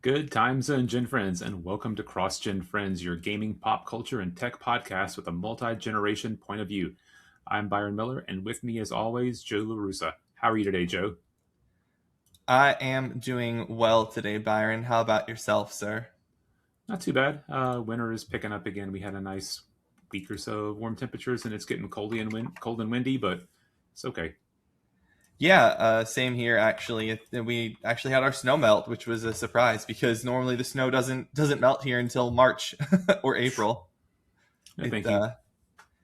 Good times and Gen Friends, and welcome to CrossGen Friends, your gaming, pop culture, and tech podcast with a multi-generation point of view. I'm Byron Miller, and with me, as always, Joe LaRussa. How are you today, Joe? I am doing well today, Byron. How about yourself, sir? Not too bad. Winter is picking up again. We had a nice week or so of warm temperatures, and it's getting cold and windy, but it's okay. Yeah, same here. Actually, we actually had our snow melt, which was a surprise because normally the snow doesn't melt here until March or April. No, It thank you.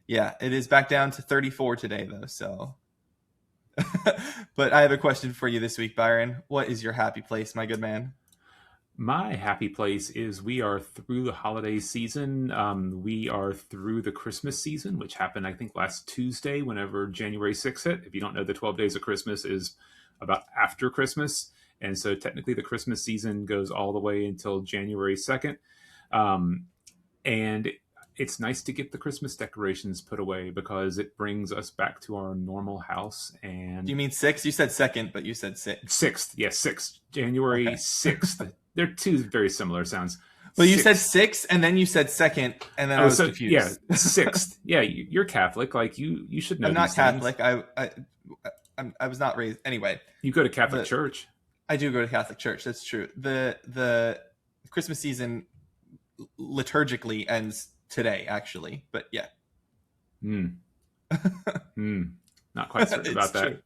Yeah, it is back down to 34 today though. So, but I have a question for you this week, Byron. What is your happy place, my good man? My happy place is we are through the holiday season. We are through the Christmas season, which happened, I think, last Tuesday, whenever January 6th hit. If you don't know, the 12 days of Christmas is about after Christmas. And so technically, the Christmas season goes all the way until January 2nd. Um, and it's nice to get the Christmas decorations put away because it brings us back to our normal house. Do And you mean six? You said second, but you said six. 6th, yes, 6th, January Okay. 6th. They're two very similar sounds. Well, you said 6th. six, and then you said second, and then I Oh, was so yeah, confused. 6th. Yeah, you're Catholic. Like you should know I'm not these things. Catholic. I was not raised anyway. You go to Catholic The church. I do go to Catholic church. That's true. The Christmas season liturgically ends today, actually. But yeah, Hmm. Hmm. Not quite certain it's about true. that.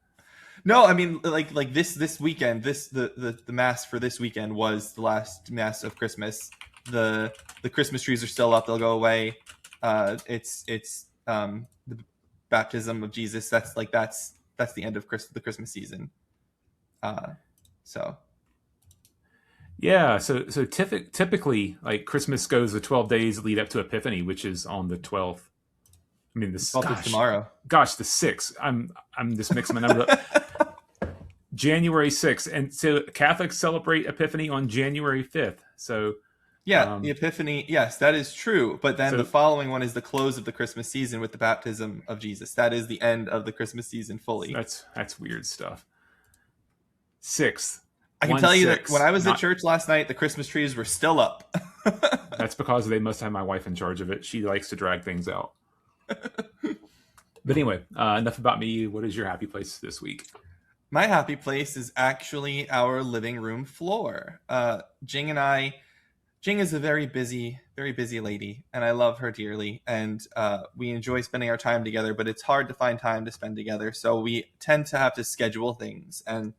No, I mean like this weekend. The mass for this weekend was the last mass of Christmas. The Christmas trees are still up. They'll go away. It's the baptism of Jesus. That's the end of the Christmas season. Uh, so Yeah. So typically, like Christmas goes the 12 days lead up to Epiphany, which is on the 12th. I mean, this 12th is tomorrow. gosh, the 6th. I'm just mixing my numbers up. January 6th, and so Catholics celebrate Epiphany on January 5th. So Yeah, the um, Epiphany. Yes, that is true. But then the so following one is the close of the Christmas season with the baptism of Jesus. That is the end of the Christmas season fully. that's weird stuff. 6th, I can one tell you that when six. I was at Not church last night, the Christmas trees were still up. That's because they must have my wife in charge of it. She likes to drag things out. But anyway, enough about me. What is your happy place this week? My happy place is actually our living room floor. Jing and I, Jing is a very busy lady, and I love her dearly. And we enjoy spending our time together, but it's hard to find time to spend together. So we tend to have to schedule things. And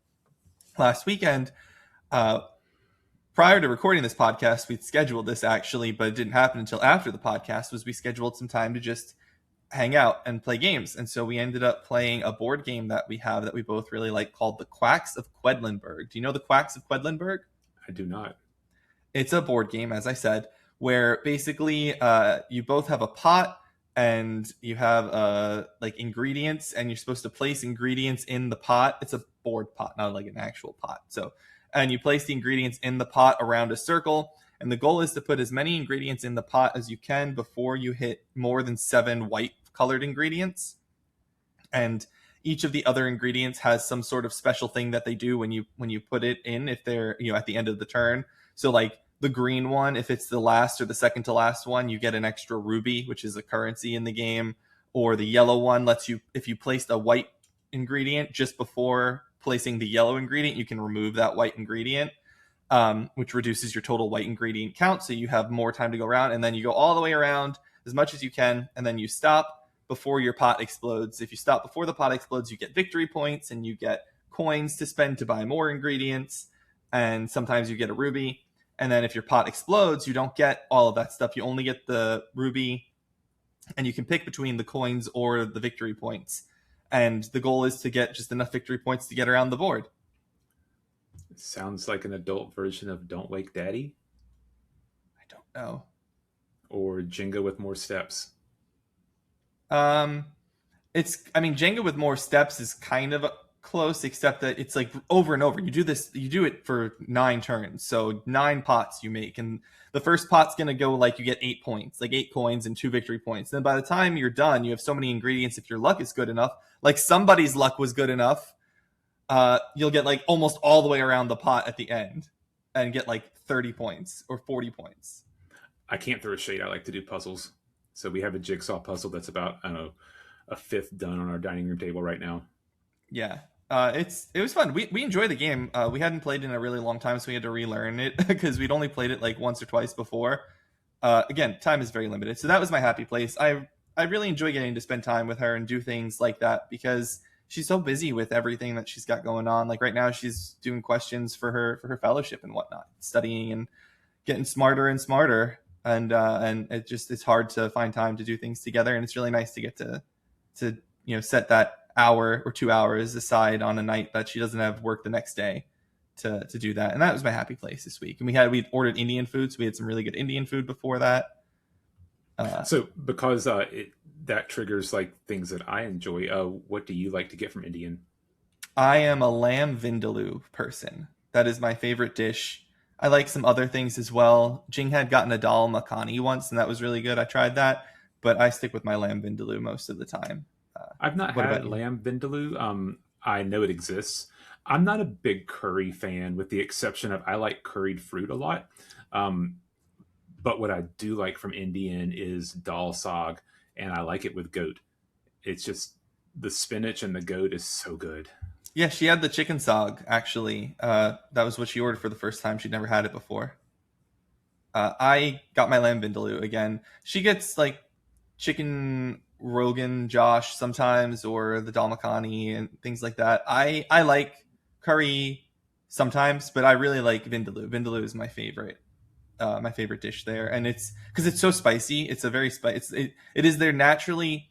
last weekend, uh, prior to recording this podcast, we'd scheduled this actually, but it didn't happen until after the podcast. Was we scheduled some time to just hang out and play games, and so we ended up playing a board game that we have that we both really like called the Quacks of Quedlinburg. Do you know the Quacks of Quedlinburg? I do not. It's a board game, as I said, where basically you both have a pot and you have like ingredients, and you're supposed to place ingredients in the pot. It's a board pot, not like an actual pot. So, and you place the ingredients in the pot around a circle, and the goal is to put as many ingredients in the pot as you can before you hit more than 7 white colored ingredients. And each of the other ingredients has some sort of special thing that they do when you put it in, if they're at the end of the turn. So like the green one, if it's the last or the second to last one, you get an extra ruby, which is a currency in the game. Or the yellow one lets you, if you placed a white ingredient just before placing the yellow ingredient, you can remove that white ingredient, which reduces your total white ingredient count. So you have more time to go around, and then you go all the way around as much as you can, and then you stop before your pot explodes. If you stop before the pot explodes, you get victory points and you get coins to spend to buy more ingredients, and sometimes you get a ruby. And then if your pot explodes, you don't get all of that stuff. You only get the ruby, and you can pick between the coins or the victory points. And the goal is to get just enough victory points to get around the board. It sounds like an adult version of Don't Wake Daddy I don't know. or Jenga with more steps. Um, I mean, Jenga with more steps is kind of close, except that it's like over and over. You do it for 9 turns, so 9 pots you make, and the first pot's gonna go like you get 8 points, like 8 coins and 2 victory points. Then by the time you're done, you have so many ingredients. If your luck is good enough, like somebody's luck was good enough, you'll get like almost all the way around the pot at the end. and get like 30 points or 40 points. I can't throw a shade. I like to do puzzles. So we have a jigsaw puzzle that's about, I don't know, a fifth done on our dining room table right now. Yeah. It was fun. We enjoy the game. We hadn't played in a really long time, so we had to relearn it because we'd only played it like once or twice before. Again, time is very limited, so that was my happy place. I really enjoy getting to spend time with her and do things like that because she's so busy with everything that she's got going on. Like right now, she's doing questions for her fellowship and whatnot, studying and getting smarter and smarter. And it's hard to find time to do things together, and it's really nice to get to set that hour or 2 hours aside on a night that she doesn't have work the next day to do that. And that was my happy place this week. And we ordered Indian food, so we had some really good Indian food before that. So because that triggers like things that I enjoy, what do you like to get from Indian? I am a lamb vindaloo person. That is my favorite dish. I like some other things as well. Jing had gotten a dal makhani once, and that was really good. I tried that, but I stick with my lamb vindaloo most of the time. I've not What about had you? lamb vindaloo. I know it exists. I'm not a big curry fan, with the exception of I like curried fruit a lot. Um, but what I do like from Indian is dal sag, and I like it with goat. It's just the spinach and the goat is so good. Yeah, she had the chicken sog actually. That was what she ordered for the first time. She'd never had it before. I got my lamb vindaloo again. She gets like chicken rogan josh sometimes, or the dal makhani and things like that. I like curry sometimes, but I really like vindaloo. Vindaloo is my favorite dish there, and it's because it's so spicy. It's a very spicy. It is there naturally.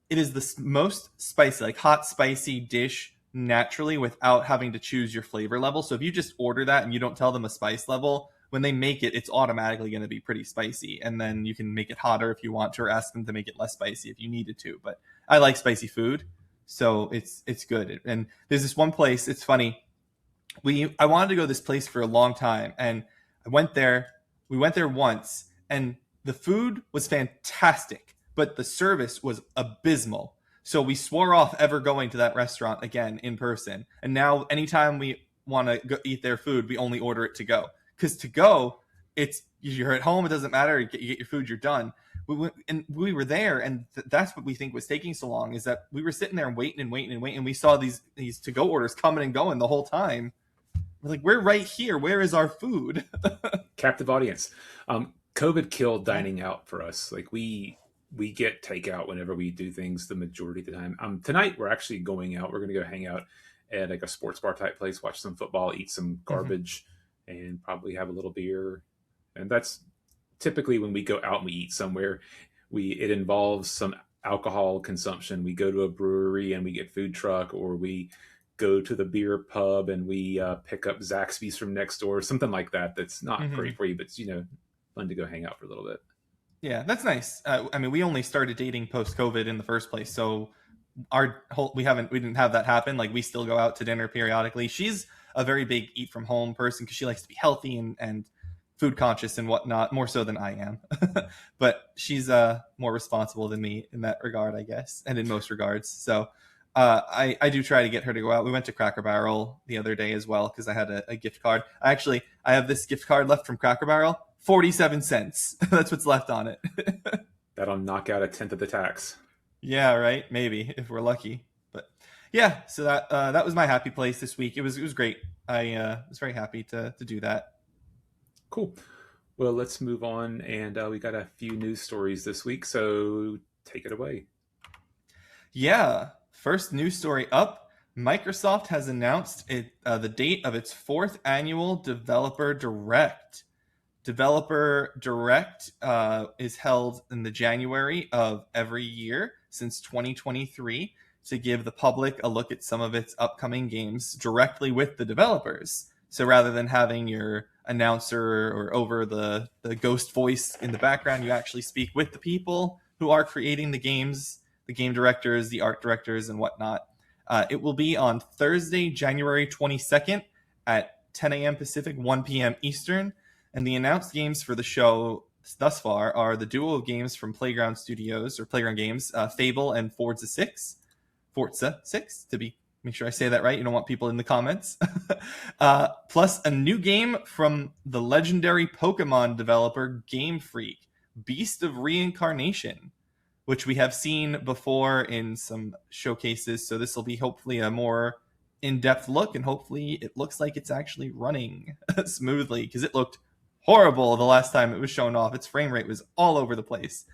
It is the most spicy, like hot spicy dish naturally without having to choose your flavor level. So if you just order that and you don't tell them a spice level, when they make it, it's automatically going to be pretty spicy. And then you can make it hotter if you want to, or ask them to make it less spicy if you needed to. But I like spicy food, so it's good. And there's this one place. It's funny. I wanted to go to this place for a long time, and I went there. We went there once, and the food was fantastic, but the service was abysmal. So we swore off ever going to that restaurant again in person. And now, anytime we want to go eat their food, we only order it to go. Because to go, it's you're at home. It doesn't matter. You get your food. You're done. We were there, and that's what we think was taking so long, is that we were sitting there and waiting and waiting and waiting. And we saw these to go orders coming and going the whole time. We're like, we're right here. Where is our food? Captive audience. COVID killed Yeah. dining out for us. Like we get takeout whenever we do things the majority of the time. Tonight we're actually going out. We're going to go hang out at like a sports bar type place, watch some football, eat some Mm-hmm. garbage, and probably have a little beer. And that's typically when we go out and we eat somewhere. It involves some alcohol consumption. We go to a brewery and we get food truck, or we go to the beer pub and we pick up Zaxby's from next door, something like that. That's not Mm-hmm. great for you, but it's fun to go hang out for a little bit. Yeah, that's nice. I mean, we only started dating post COVID in the first place, so we didn't have that happen. Like we still go out to dinner periodically. She's a very big eat from home person because she likes to be healthy and food conscious and whatnot, more so than I am. But she's more responsible than me in that regard, I guess, and in most regards. So I do try to get her to go out. We went to Cracker Barrel the other day as well because I had a gift card. I have this gift card left from Cracker Barrel, 47 cents. That's what's left on it. That'll knock out a tenth of the tax. Yeah, right. Maybe if we're lucky. But yeah, so that was my happy place this week. It was great. I was very happy to do that. Cool. Well, let's move on. And we got a few news stories this week. So take it away. Yeah, first news story up. Microsoft has announced the date of its fourth annual Developer Direct. Developer Direct is held in the January of every year since 2023 to give the public a look at some of its upcoming games directly with the developers. So rather than having your announcer or over the ghost voice in the background, you actually speak with the people who are creating the games, the game directors, the art directors, and whatnot. It will be on Thursday, January 22nd at 10 a.m. Pacific, 1 p.m. Eastern. And the announced games for the show thus far are the duo of games from Playground Studios, or Playground Games, Fable and Forza 6. Forza 6, to be Make sure I say that right. You don't want people in the comments. Plus a new game from the legendary Pokemon developer Game Freak, Beast of Reincarnation, which we have seen before in some showcases. So this will be hopefully a more in-depth look, and hopefully it looks like it's actually running smoothly, because it looked horrible the last time it was shown off. Its frame rate was all over the place.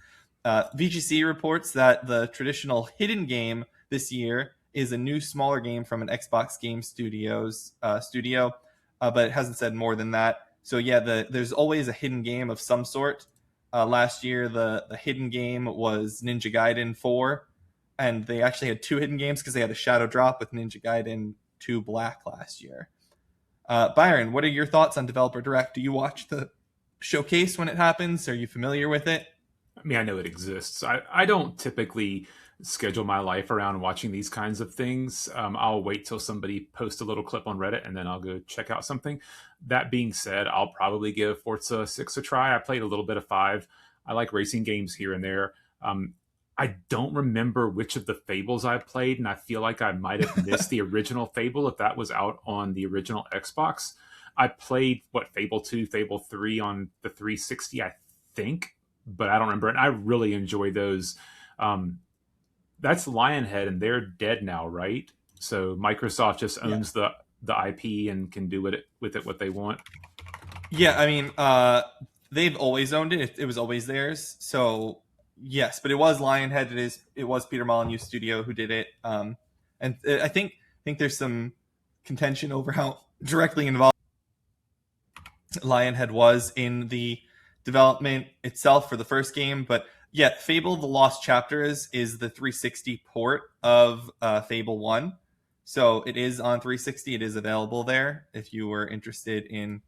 VGC reports that the traditional hidden game this year is a new, smaller game from an Xbox Game Studios studio, but it hasn't said more than that. So yeah, there's always a hidden game of some sort. Last year, the hidden game was Ninja Gaiden 4, and they actually had 2 hidden games because they had a shadow drop with Ninja Gaiden 2 Black last year. Byron, what are your thoughts on Developer Direct? Do you watch the showcase when it happens? Are you familiar with it? I mean, I know it exists. I don't typically schedule my life around watching these kinds of things. I'll wait till somebody posts a little clip on Reddit and then I'll go check out something. That being said, I'll probably give Forza 6 a try. I played a little bit of 5. I like racing games here and there. I don't remember which of the Fables I played, and I feel like I might have missed the original Fable if that was out on the original Xbox. I played, Fable 2, Fable 3 on the 360, I think, but I don't remember. And I really enjoy those. That's Lionhead, and they're dead now, right? So Microsoft just owns the IP and can do with it what they want. Yeah, I mean, they've always owned it. It was always theirs. So yes, but it was Lionhead. It was Peter Molyneux Studio who did it. And I think there's some contention over how directly involved Lionhead was in the development itself for the first game. But yeah, Fable: The Lost Chapters is the 360 port of Fable 1. So it is on 360. It is available there if you were interested in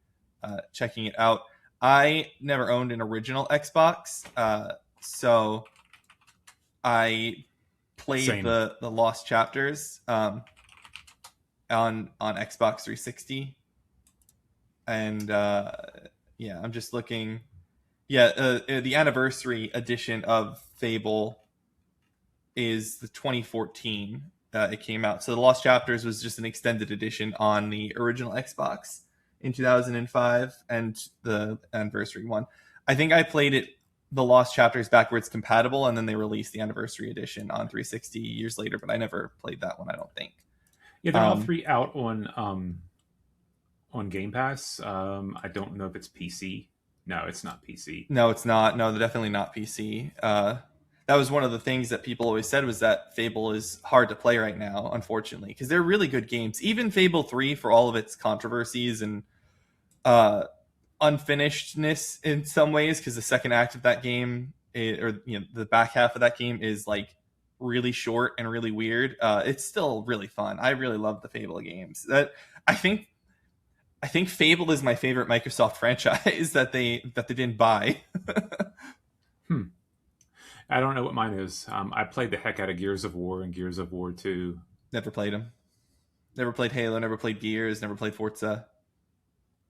checking it out. I never owned an original Xbox, so I played the Lost Chapters on Xbox 360, and yeah, I'm just looking. Yeah, the anniversary edition of Fable is the 2014. It came out. So the Lost Chapters was just an extended edition on the original Xbox in 2005, and the anniversary one. I think I played it, the Lost Chapters, backwards compatible, and then they released the anniversary edition on 360 years later, but I never played that one, I don't think. Yeah, they're all 3 out on Game Pass. I don't know if it's PC. No, it's not PC. No, it's not. No, they're definitely not PC. That was one of the things that people always said, was that Fable is hard to play right now, unfortunately, because they're really good games. Even Fable 3, for all of its controversies and unfinishedness in some ways, because the second act of that game, the back half of that game, is like really short and really weird. It's still really fun. I really love the Fable games. I think Fable is my favorite Microsoft franchise that they didn't buy. I don't know what mine is. I played the heck out of Gears of War and Gears of War 2. Never played them. Never played Halo. Never played Gears. Never played Forza.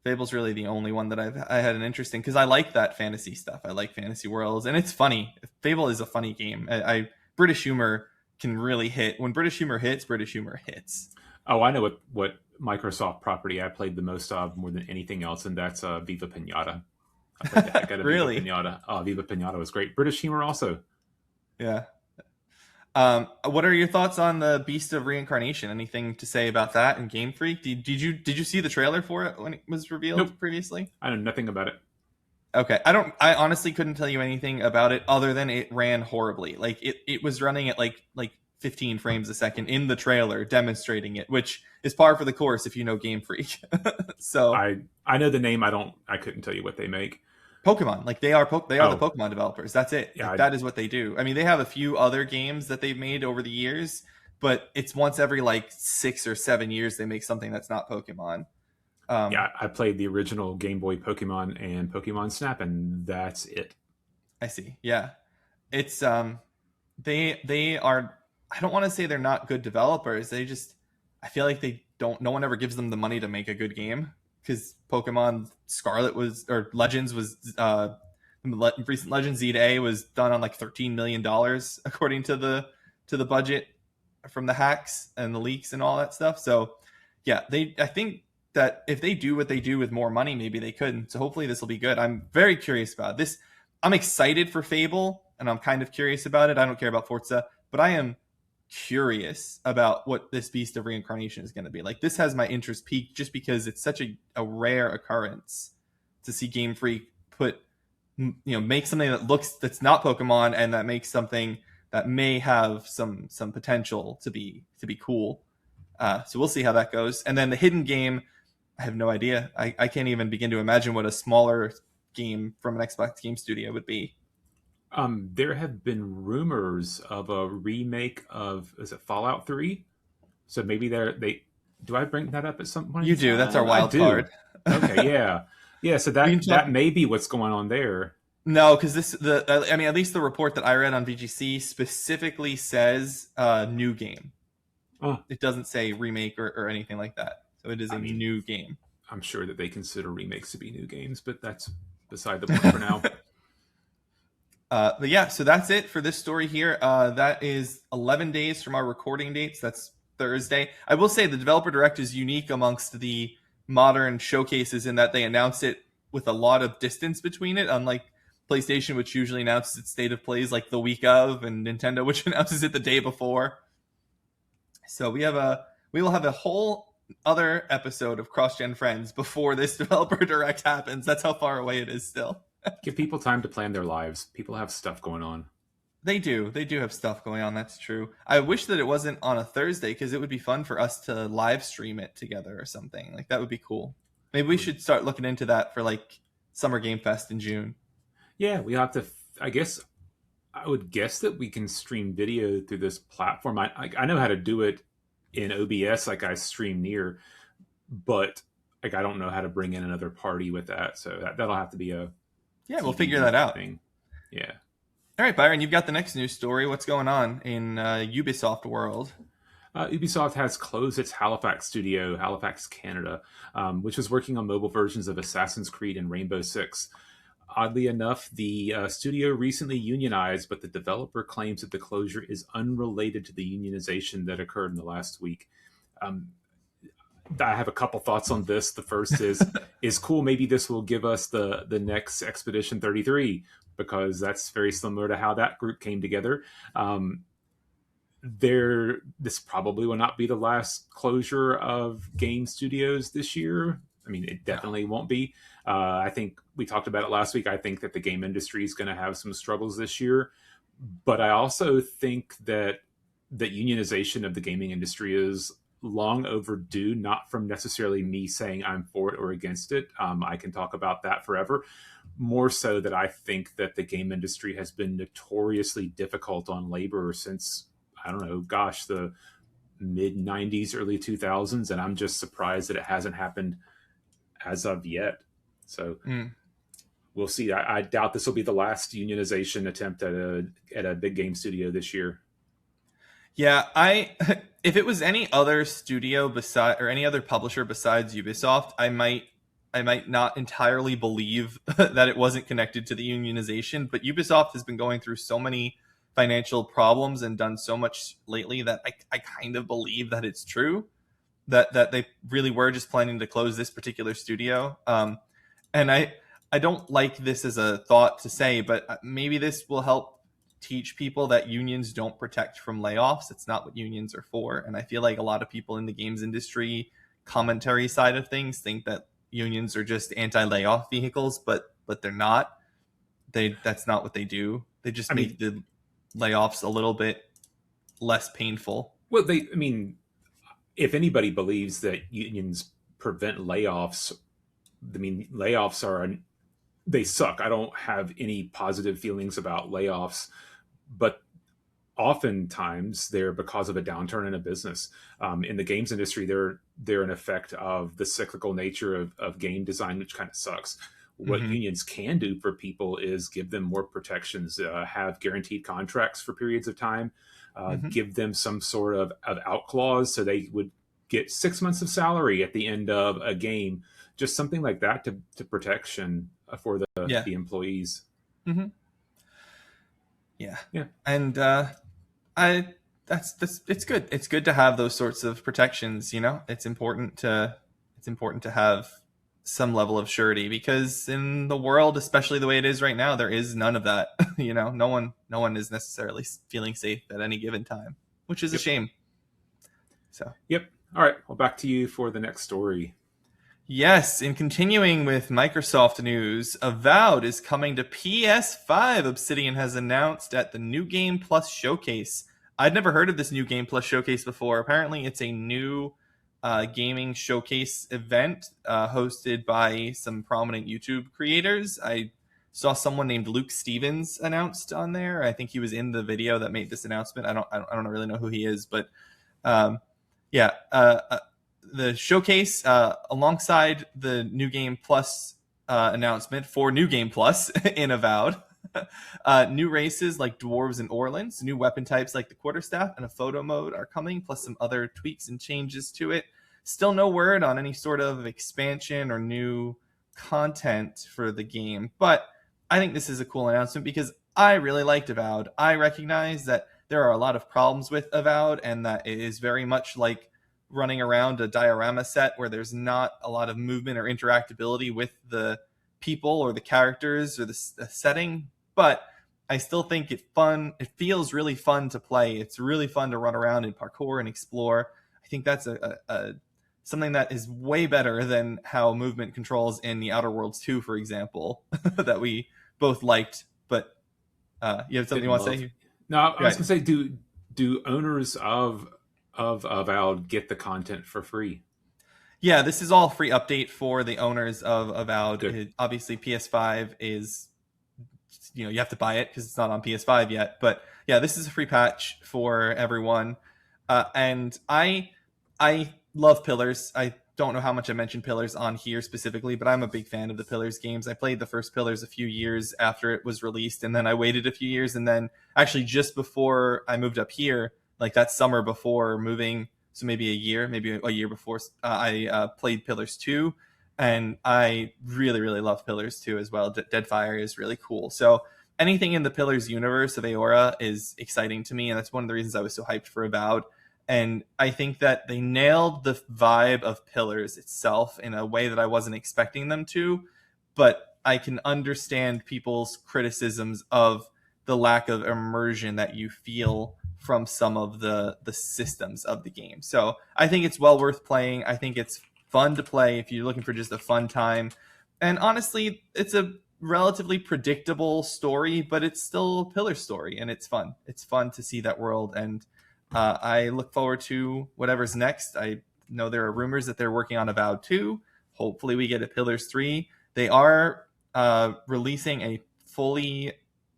Fable's really the only one that I had an interest in, because I like that fantasy stuff. I like fantasy worlds, and it's funny. Fable is a funny game. British humor can really hit. When British humor hits, British humor hits. Oh, I know what Microsoft property I played the most of more than anything else, and that's Viva Pinata. I played the heck out of Really? Viva Pinata. Oh, Viva Pinata was great. British humor also. Yeah. What are your thoughts on the Beast of Reincarnation? Anything to say about that and Game Freak? Did you see the trailer for it when it was revealed previously? I know nothing about it. Okay. I honestly couldn't tell you anything about it other than it ran horribly. Like it was running at like 15 frames a second in the trailer demonstrating it, which is par for the course if you know Game Freak. So I know the name. I couldn't tell you what they make. Pokemon, like they are the Pokemon developers. That's it. Yeah, like, that is what they do. I mean, they have a few other games that they've made over the years, but it's once every like 6 or 7 years they make something that's not Pokemon. Yeah, I played the original Game Boy Pokemon and Pokemon Snap, and that's it. I see. Yeah, it's they are. I don't want to say they're not good developers. I feel like they don't. No one ever gives them the money to make a good game, because Pokemon Scarlet or Legends was recent Legends Z to A was done on like $13 million according to the budget from the hacks and the leaks and all that stuff. So yeah, I think that if they do what they do with more money, maybe they could. So hopefully this will be good. I'm very curious about this. I'm excited for Fable, and I'm kind of curious about it. I don't care about Forza, but I am curious about what this Beast of Reincarnation is going to be. Like, this has my interest peaked just because it's such a rare occurrence to see Game Freak make something that's not Pokemon, and that makes something that may have some potential to be cool. So we'll see how that goes. And then the hidden game, I have no idea. I can't even begin to imagine what a smaller game from an Xbox game studio would be. There have been rumors of a remake of, is it Fallout 3? So maybe they do I bring that up at some point? You do. That's our I wild do. card. Okay, yeah. Yeah, so that may be what's going on there. No, because at least the report that I read on VGC specifically says new game. It doesn't say remake or anything like that. So it is a new game. I'm sure that they consider remakes to be new games, but that's beside the point for now. But yeah, so that's it for this story here. That is 11 days from our recording dates. That's Thursday. I will say the Developer Direct is unique amongst the modern showcases in that they announce it with a lot of distance between it, unlike PlayStation, which usually announces its state of plays like the week of, and Nintendo, which announces it the day before. So we will have a whole other episode of CrossGen Friends before this Developer Direct happens. That's how far away it is still. Give people time to plan their lives. People have stuff going on. They do have stuff going on. That's true. I wish that it wasn't on a Thursday, because it would be fun for us to live stream it together or something. Like, that would be cool. Maybe we should start looking into that for like Summer Game Fest in June. Yeah, we have to. I would guess that we can stream video through this platform. I know how to do it in OBS, like I stream near, but like I don't know how to bring in another party with that. So that'll have to be a we'll figure that out. Thing. Yeah. All right, Byron, you've got the next news story. What's going on in Ubisoft world? Ubisoft has closed its Halifax studio, Halifax, Canada, which was working on mobile versions of Assassin's Creed and Rainbow Six. Oddly enough, the studio recently unionized, but the developer claims that the closure is unrelated to the unionization that occurred in the last week. I have a couple thoughts on this. The first is cool. Maybe this will give us the next Expedition 33, because that's very similar to how that group came together. This probably will not be the last closure of game studios this year. I mean, it definitely won't be. I think we talked about it last week. I think that the game industry is going to have some struggles this year, but I also think that unionization of the gaming industry is long overdue, not from necessarily me saying I'm for it or against it. I can talk about that forever. More so that I think that the game industry has been notoriously difficult on labor since, I don't know, gosh, the mid 90s, early 2000s. And I'm just surprised that it hasn't happened as of yet. So we'll see. I doubt this will be the last unionization attempt at a big game studio this year. Yeah, if it was any other studio or any other publisher besides Ubisoft, I might not entirely believe that it wasn't connected to the unionization. But Ubisoft has been going through so many financial problems and done so much lately that I kind of believe that it's true, that they really were just planning to close this particular studio. And I don't like this as a thought to say, but maybe this will help teach people that unions don't protect from layoffs. It's not what unions are for. And I feel like a lot of people in the games industry commentary side of things think that unions are just anti-layoff vehicles, but they're not. That's not what they do. They just make the layoffs a little bit less painful. Well, if anybody believes that unions prevent layoffs, layoffs they suck. I don't have any positive feelings about layoffs, but oftentimes they're because of a downturn in a business. In the games industry, they're an effect of the cyclical nature of game design, which kind of sucks. What unions can do for people is give them more protections, have guaranteed contracts for periods of time, give them some sort of out clause, so they would get 6 months of salary at the end of a game, just something like that to protection for the employees. Yeah. And I that's it's good. It's good to have those sorts of protections. It's important to have some level of surety, because in the world, especially the way it is right now, there is none of that. No one is necessarily feeling safe at any given time, which is a Yep. shame. So Yep. All right. Well, back to you for the next story. yes, in continuing with Microsoft news, Avowed is coming to PS5. Obsidian has announced at the New Game Plus showcase. I'd never heard of this New Game Plus showcase before. Apparently, it's a new gaming showcase event hosted by some prominent YouTube creators. I saw someone named Luke Stevens announced on there. I think he was in the video that made this announcement. I don't really know who he is, but um, yeah. The showcase alongside the New Game Plus announcement for New Game Plus in Avowed. New races like dwarves and orlins, new weapon types like the quarterstaff, and a photo mode are coming, plus some other tweaks and changes to it. Still no word on any sort of expansion or new content for the game, but I think this is a cool announcement because I really liked Avowed. I recognize that there are a lot of problems with Avowed, and that it is very much like running around a diorama set where there's not a lot of movement or interactability with the people or the characters or the setting. But I still think it feels really fun to play. It's really fun to run around and parkour and explore. I think that's a something that is way better than how movement controls in the Outer Worlds 2, for example, that we both liked. But you have something you Didn't want to love. say? No, I was Right. gonna say, do owners of Avowed get the content for free? Yeah, this is all free update for the owners of Avowed. Good. Obviously, PS5 is, you have to buy it because it's not on PS5 yet. But yeah, this is a free patch for everyone. And I love Pillars. I don't know how much I mentioned Pillars on here specifically, but I'm a big fan of the Pillars games. I played the first Pillars a few years after it was released, and then I waited a few years, and then actually just before I moved up here, like that summer before moving, so maybe a year before, I played Pillars 2, and I really, really love Pillars 2 as well. Deadfire is really cool. So anything in the Pillars universe of Aora is exciting to me, and that's one of the reasons I was so hyped for Avowed. And I think that they nailed the vibe of Pillars itself in a way that I wasn't expecting them to. But I can understand people's criticisms of the lack of immersion that you feel from some of the systems of the game. So I think it's well worth playing. I think it's fun to play if you're looking for just a fun time. And honestly, it's a relatively predictable story, but it's still a Pillar story, and it's fun. It's fun to see that world, and I look forward to whatever's next. I know there are rumors that they're working on Avowed 2. Hopefully, we get a Pillars 3. They are releasing a fully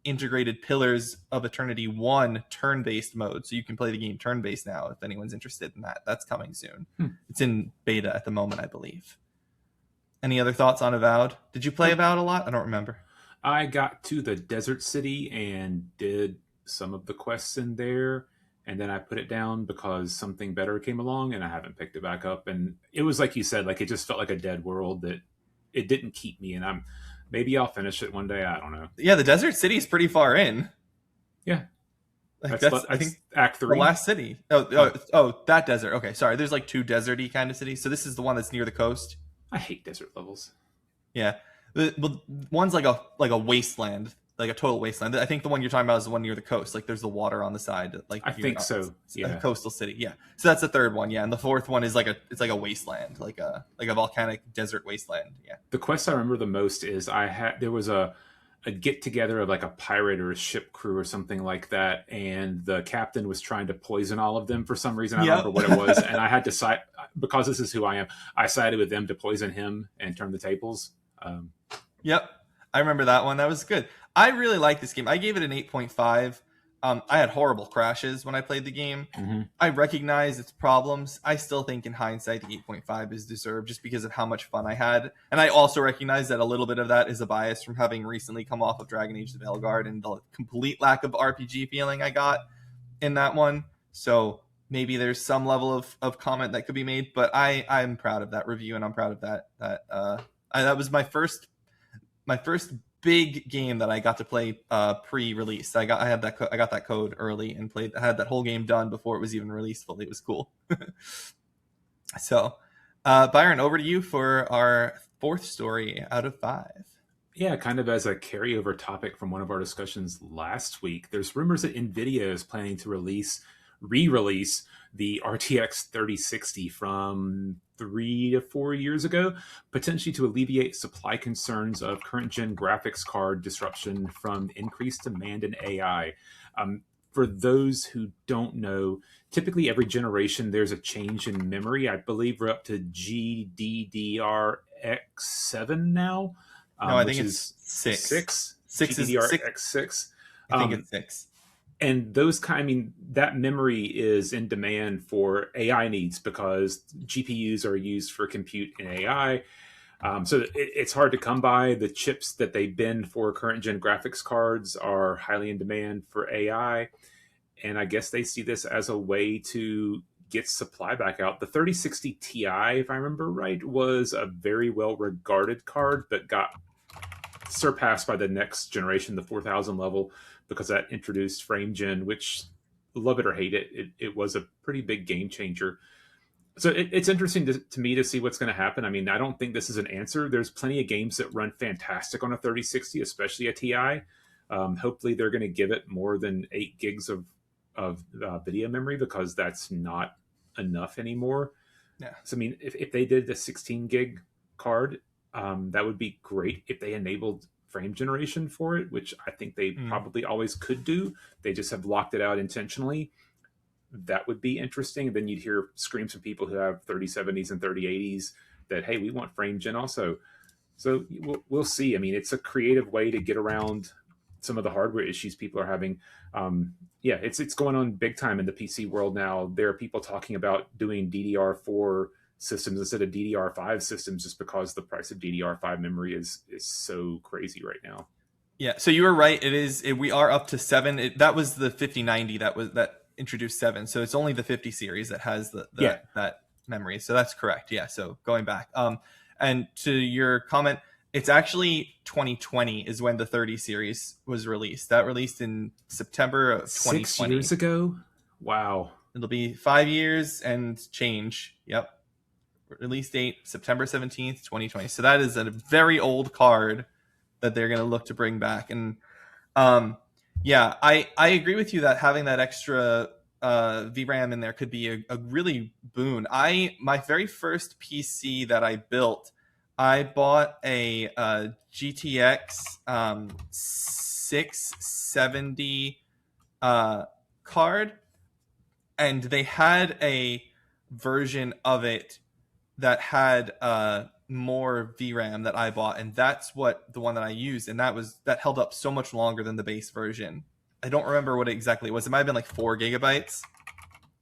integrated Pillars of Eternity 1 turn-based mode, so you can play the game turn-based now if anyone's interested in that. That's coming soon. Hmm. It's in beta at the moment, I believe. Any other thoughts on Avowed? Did you play Nope. Avowed a lot? I don't remember. I got to the desert city and did some of the quests in there, and then I put it down because something better came along, and I haven't picked it back up. And it was like you said, like it just felt like a dead world that it didn't keep me. And maybe I'll finish it one day. I don't know. Yeah, the Desert City is pretty far in. Yeah, Like that's I that's think Act the Three. last city. That desert. Okay, sorry. There's like two deserty kind of cities. So this is the one that's near the coast. I hate desert levels. Yeah, the one's like a wasteland, like a total wasteland. I think the one you're talking about is the one near the coast. Like there's the water on the side. Like I think so. it's a Yeah. coastal city. Yeah. So that's the third one. Yeah, and the fourth one is it's like a wasteland, like a volcanic desert wasteland. Yeah. The quest I remember the most is there was a get together of like a pirate or a ship crew or something like that, and the captain was trying to poison all of them for some reason. I don't Yep. remember what it was, and I had to side because this is who I am. I sided with them to poison him and turn the tables. Yep. I remember that one. That was good. I really like this game. I gave it an 8.5. I had horrible crashes when I played the game. Mm-hmm. I recognize its problems. I still think in hindsight the 8.5 is deserved just because of how much fun I had. And I also recognize that a little bit of that is a bias from having recently come off of Dragon Age of Veilguard and the complete lack of RPG feeling I got in that one. So maybe there's some level of comment that could be made, but I'm proud of that review, and I'm proud of that. That was my first big game that I got to play pre-release. I got that code early and played. I had that whole game done before it was even released fully. It was cool. So, Byron, over to you for our fourth story out of five. Yeah, kind of as a carryover topic from one of our discussions last week, there's rumors that Nvidia is planning to re-release the RTX 3060 from 3 to 4 years ago, potentially to alleviate supply concerns of current gen graphics card disruption from increased demand in AI. For those who don't know, typically every generation there's a change in memory. I believe we're up to GDDRX7 now, No, I think which it's is six. six, Six is six. GDDRX6. I think it's six. And I mean, that memory is in demand for AI needs because GPUs are used for compute and AI. So it's hard to come by. The chips that they bend for current gen graphics cards are highly in demand for AI. And I guess they see this as a way to get supply back out. The 3060 Ti, if I remember right, was a very well regarded card, but got surpassed by the next generation, the 4000 level, because that introduced frame gen, which, love it or hate it was a pretty big game changer. So it's interesting to me to see what's going to happen. I mean, I don't think this is an answer. There's plenty of games that run fantastic on a 3060, especially a Ti. Hopefully, they're going to give it more than 8 gigs of video memory, because that's not enough anymore. Yeah. So, I mean, if they did the 16 gig card, that would be great if they enabled frame generation for it, which I think they probably always could do. They just have locked it out intentionally. That would be interesting. And then you'd hear screams from people who have 3070s and 3080s that, hey, we want frame gen also. So we'll see. I mean, it's a creative way to get around some of the hardware issues people are having. Yeah, it's going on big time in the PC world now. There are people talking about doing DDR4 systems instead of DDR5 systems, just because the price of DDR5 memory is so crazy right now. Yeah, so you were right. We are up to 7. That was the 5090 that introduced 7. So it's only the 50 series that has that memory. So that's correct. Yeah. So going back, and to your comment, it's actually 2020 is when the 30 series was released. That released in September of 2020. 6 years ago. Wow. It'll be 5 years and change. Yep. Release date September 17th, 2020. So that is a very old card that they're going to look to bring back. And yeah, I agree with you that having that extra VRAM in there could be a really boon. My very first PC that I built, I bought a GTX 670 card, and they had a version of it that had more VRAM that I bought, and that's the one that I used, and that held up so much longer than the base version. I don't remember what exactly it was. It might have been like 4 gigabytes.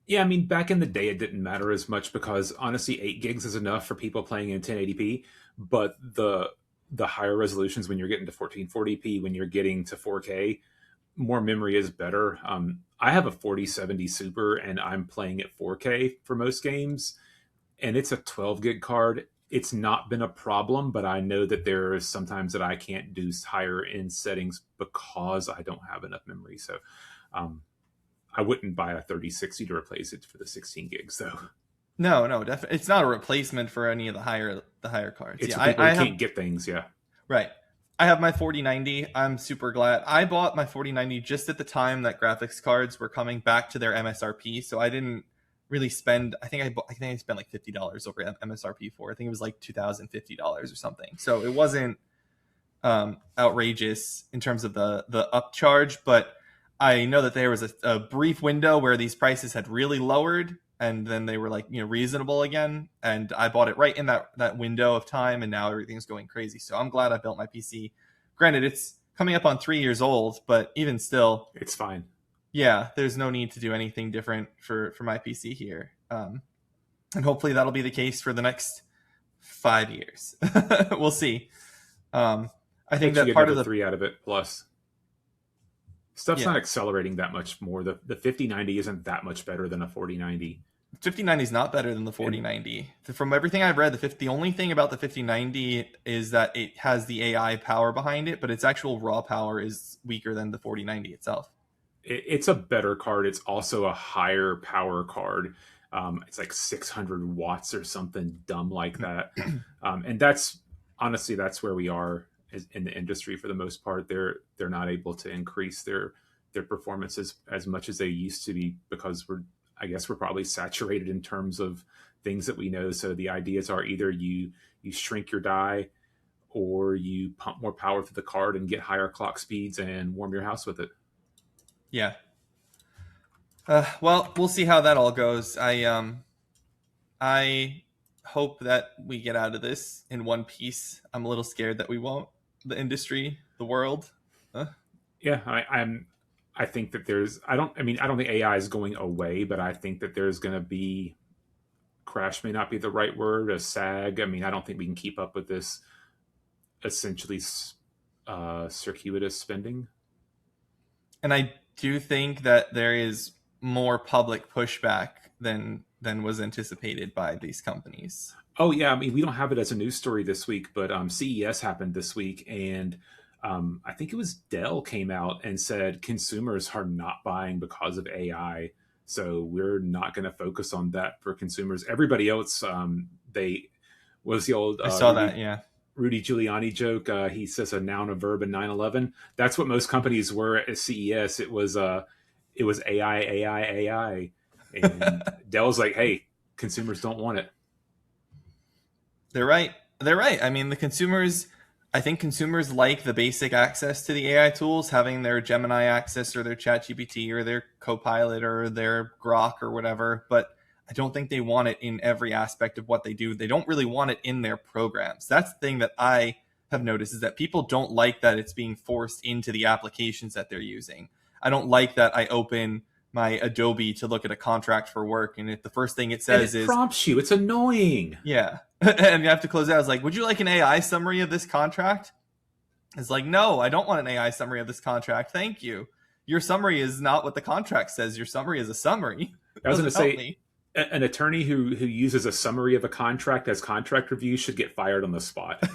Yeah, I mean, back in the day, it didn't matter as much because honestly, 8 gigs is enough for people playing in 1080p. But the higher resolutions, when you're getting to 1440p, when you're getting to 4K, more memory is better. I have a 4070 Super, and I'm playing at 4K for most games, and it's a 12 gig card. It's not been a problem, but I know that there is sometimes that I can't do higher end settings because I don't have enough memory. So I wouldn't buy a 3060 to replace it for the 16 gigs, though. No, definitely, it's not a replacement for any of the higher cards. It's for people who can't get things. Yeah, right. I have my 4090. I'm super glad I bought my 4090 just at the time that graphics cards were coming back to their MSRP. So I didn't really spend. I think I spent like $50 over MSRP for. I think it was like $2,050 or something. So it wasn't outrageous in terms of the upcharge, but I know that there was a brief window where these prices had really lowered, and then they were like, reasonable again. And I bought it right in that window of time, and now everything's going crazy. So I'm glad I built my PC. Granted, it's coming up on 3 years old, but even still, it's fine. Yeah, there's no need to do anything different for my PC here. And hopefully that'll be the case for the next 5 years. We'll see. I think that part of the 3 out of it plus. Stuff's not accelerating that much more. The 5090 isn't that much better than a 4090. 5090 is not better than the And 4090. From everything I've read, the only thing about the 5090 is that it has the AI power behind it, but its actual raw power is weaker than the 4090 itself. it's a better card. It's also a higher power card. It's like 600 watts or something dumb like that. And that's honestly that's where we are in the industry for the most part. They're not able to increase their performance as much as they used to be because I guess we're probably saturated in terms of things that we know. So the ideas are either you shrink your die or you pump more power through the card and get higher clock speeds and warm your house with it. Yeah. Well, we'll see how that all goes. I hope that we get out of this in one piece. I'm a little scared that we won't. The industry, the world. Yeah, I think that there's. I don't think AI is going away, but I think that there's going to be crash. May not be the right word. A sag. I mean, I don't think we can keep up with this essentially circuitous spending. And I do think that there is more public pushback than was anticipated by these companies. Oh yeah, I mean we don't have it as a news story this week, but CES happened this week, and I think it was Dell came out and said consumers are not buying because of AI, so we're not going to focus on that for consumers. Everybody else, they was the old I saw that, yeah. Rudy Giuliani joke. He says a noun, a verb, and 9/11. That's what most companies were at CES. It was AI, AI, AI, and Dell's like, hey, consumers don't want it. They're right. They're right. I mean, I think consumers like the basic access to the AI tools, having their Gemini access or their ChatGPT or their Copilot or their Grok or whatever, but I don't think they want it in every aspect of what they do. They don't really want it in their programs. That's the thing that I have noticed is that people don't like that it's being forced into the applications that they're using. I don't like that I open my Adobe to look at a contract for work and the first thing it And says it is, prompts you. It's annoying. yeah. And you have to close it out. It's like, would you like an AI summary of this contract? It's like, no, I don't want an AI summary of this contract. Thank you. Your summary is not what the contract says. Your summary is a summary. It I was going doesn't to help say me. an attorney who uses a summary of a contract as contract review should get fired on the spot.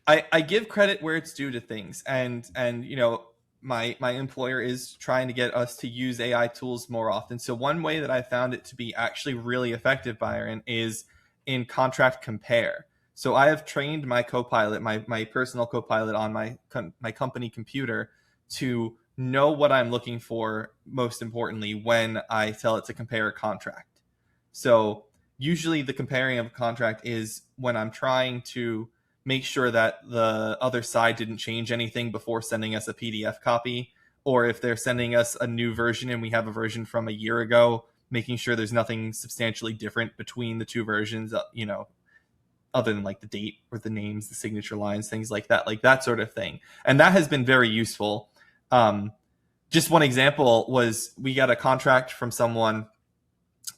I give credit where it's due to things, and you know, my employer is trying to get us to use AI tools more often. So one way that I found it to be actually really effective, Byron, is in contract compare. So I have trained my Copilot, my personal Copilot on my company computer to know what I'm looking for most importantly when I tell it to compare a contract. So usually the comparing of a contract is when I'm trying to make sure that the other side didn't change anything before sending us a PDF copy, or if they're sending us a new version and we have a version from a year ago, making sure there's nothing substantially different between the two versions, you know, other than like the date or the names, the signature lines, things like that sort of thing. And that has been very useful. Just one example was we got a contract from someone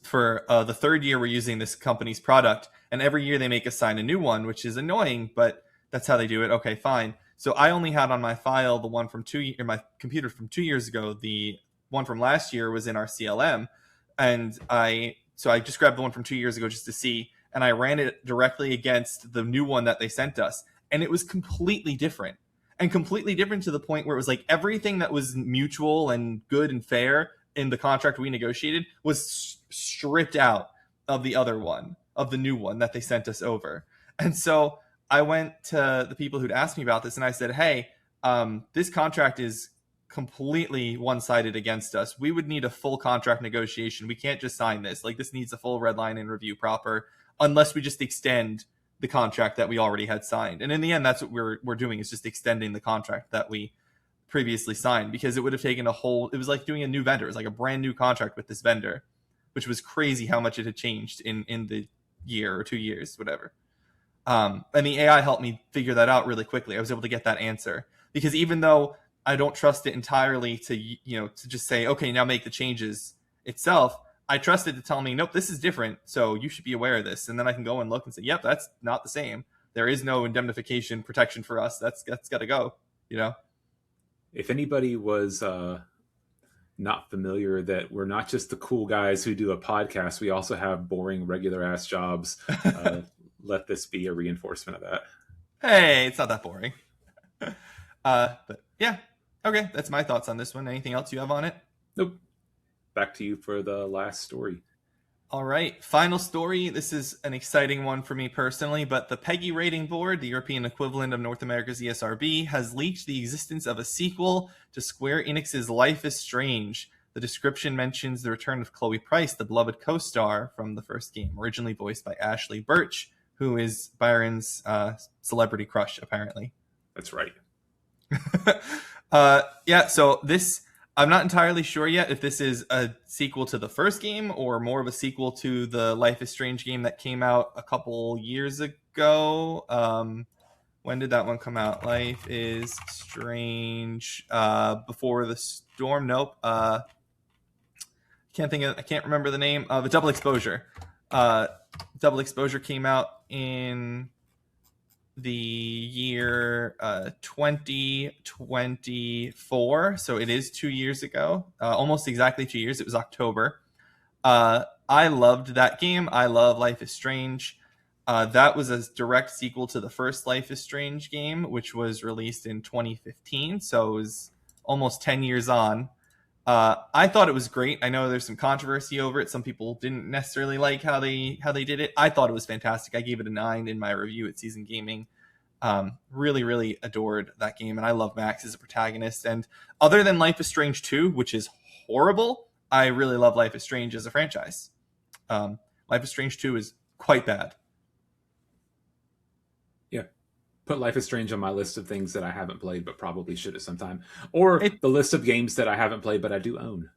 for the third year we're using this company's product, and every year they make us sign a new one, which is annoying, but that's how they do it. Okay, fine. So I only had on my file the one from my computer from 2 years ago. The one from last year was in our CLM, and I just grabbed the one from 2 years ago just to see, and I ran it directly against the new one that they sent us, and it was completely different. And completely different to the point where it was like everything that was mutual and good and fair in the contract we negotiated was stripped out of the other one, of the new one that they sent us over. And so I went to the people who'd asked me about this and I said, hey, this contract is completely one-sided against us. We would need a full contract negotiation. We can't just sign this. Like, this needs a full red line and review proper, unless we just extend the contract that we already had signed. And in the end, that's what we're doing, is just extending the contract that we previously signed, because it would have taken it was like doing a new vendor. It was like a brand new contract with this vendor, which was crazy how much it had changed in the year or 2 years, whatever. And the AI helped me figure that out really quickly. I was able to get that answer, because even though I don't trust it entirely to just say, okay, now make the changes itself, I trust it to tell me, nope, this is different, so you should be aware of this. And then I can go and look and say, yep, that's not the same. There is no indemnification protection for us. That's got to go, you know? If anybody was not familiar, that we're not just the cool guys who do a podcast. We also have boring, regular ass jobs. Uh, Let this be a reinforcement of that. Hey, it's not that boring. But yeah, okay, that's my thoughts on this one. Anything else you have on it? Nope. Back to you for the last story. All right, final story. This is an exciting one for me personally, but the PEGI rating board, the European equivalent of North America's ESRB, has leaked the existence of a sequel to Square Enix's Life is Strange. The description mentions the return of Chloe Price, the beloved co-star from the first game, originally voiced by Ashley Birch, who is Byron's celebrity crush, apparently. That's right. Yeah, so this, I'm not entirely sure yet if this is a sequel to the first game or more of a sequel to the Life is Strange game that came out a couple years ago. When did that one come out? Life is Strange Before the Storm. Nope. I can't remember the name of Double Exposure. Double Exposure came out in the year 2024, so it is 2 years ago, almost exactly 2 years. It was October. I loved that game. I love Life is Strange. That was a direct sequel to the first Life is Strange game, which was released in 2015, so it was almost 10 years on. I thought it was great. I know there's some controversy over it. Some people didn't necessarily like how they did it. I thought it was fantastic. I gave it a 9 in my review at Season Gaming. Really, really adored that game, and I love Max as a protagonist. And other than Life is Strange 2, which is horrible, I really love Life is Strange as a franchise. Life is Strange 2 is quite bad. Yeah. Put Life is Strange on my list of things that I haven't played but probably should at some time. Or the list of games that I haven't played but I do own.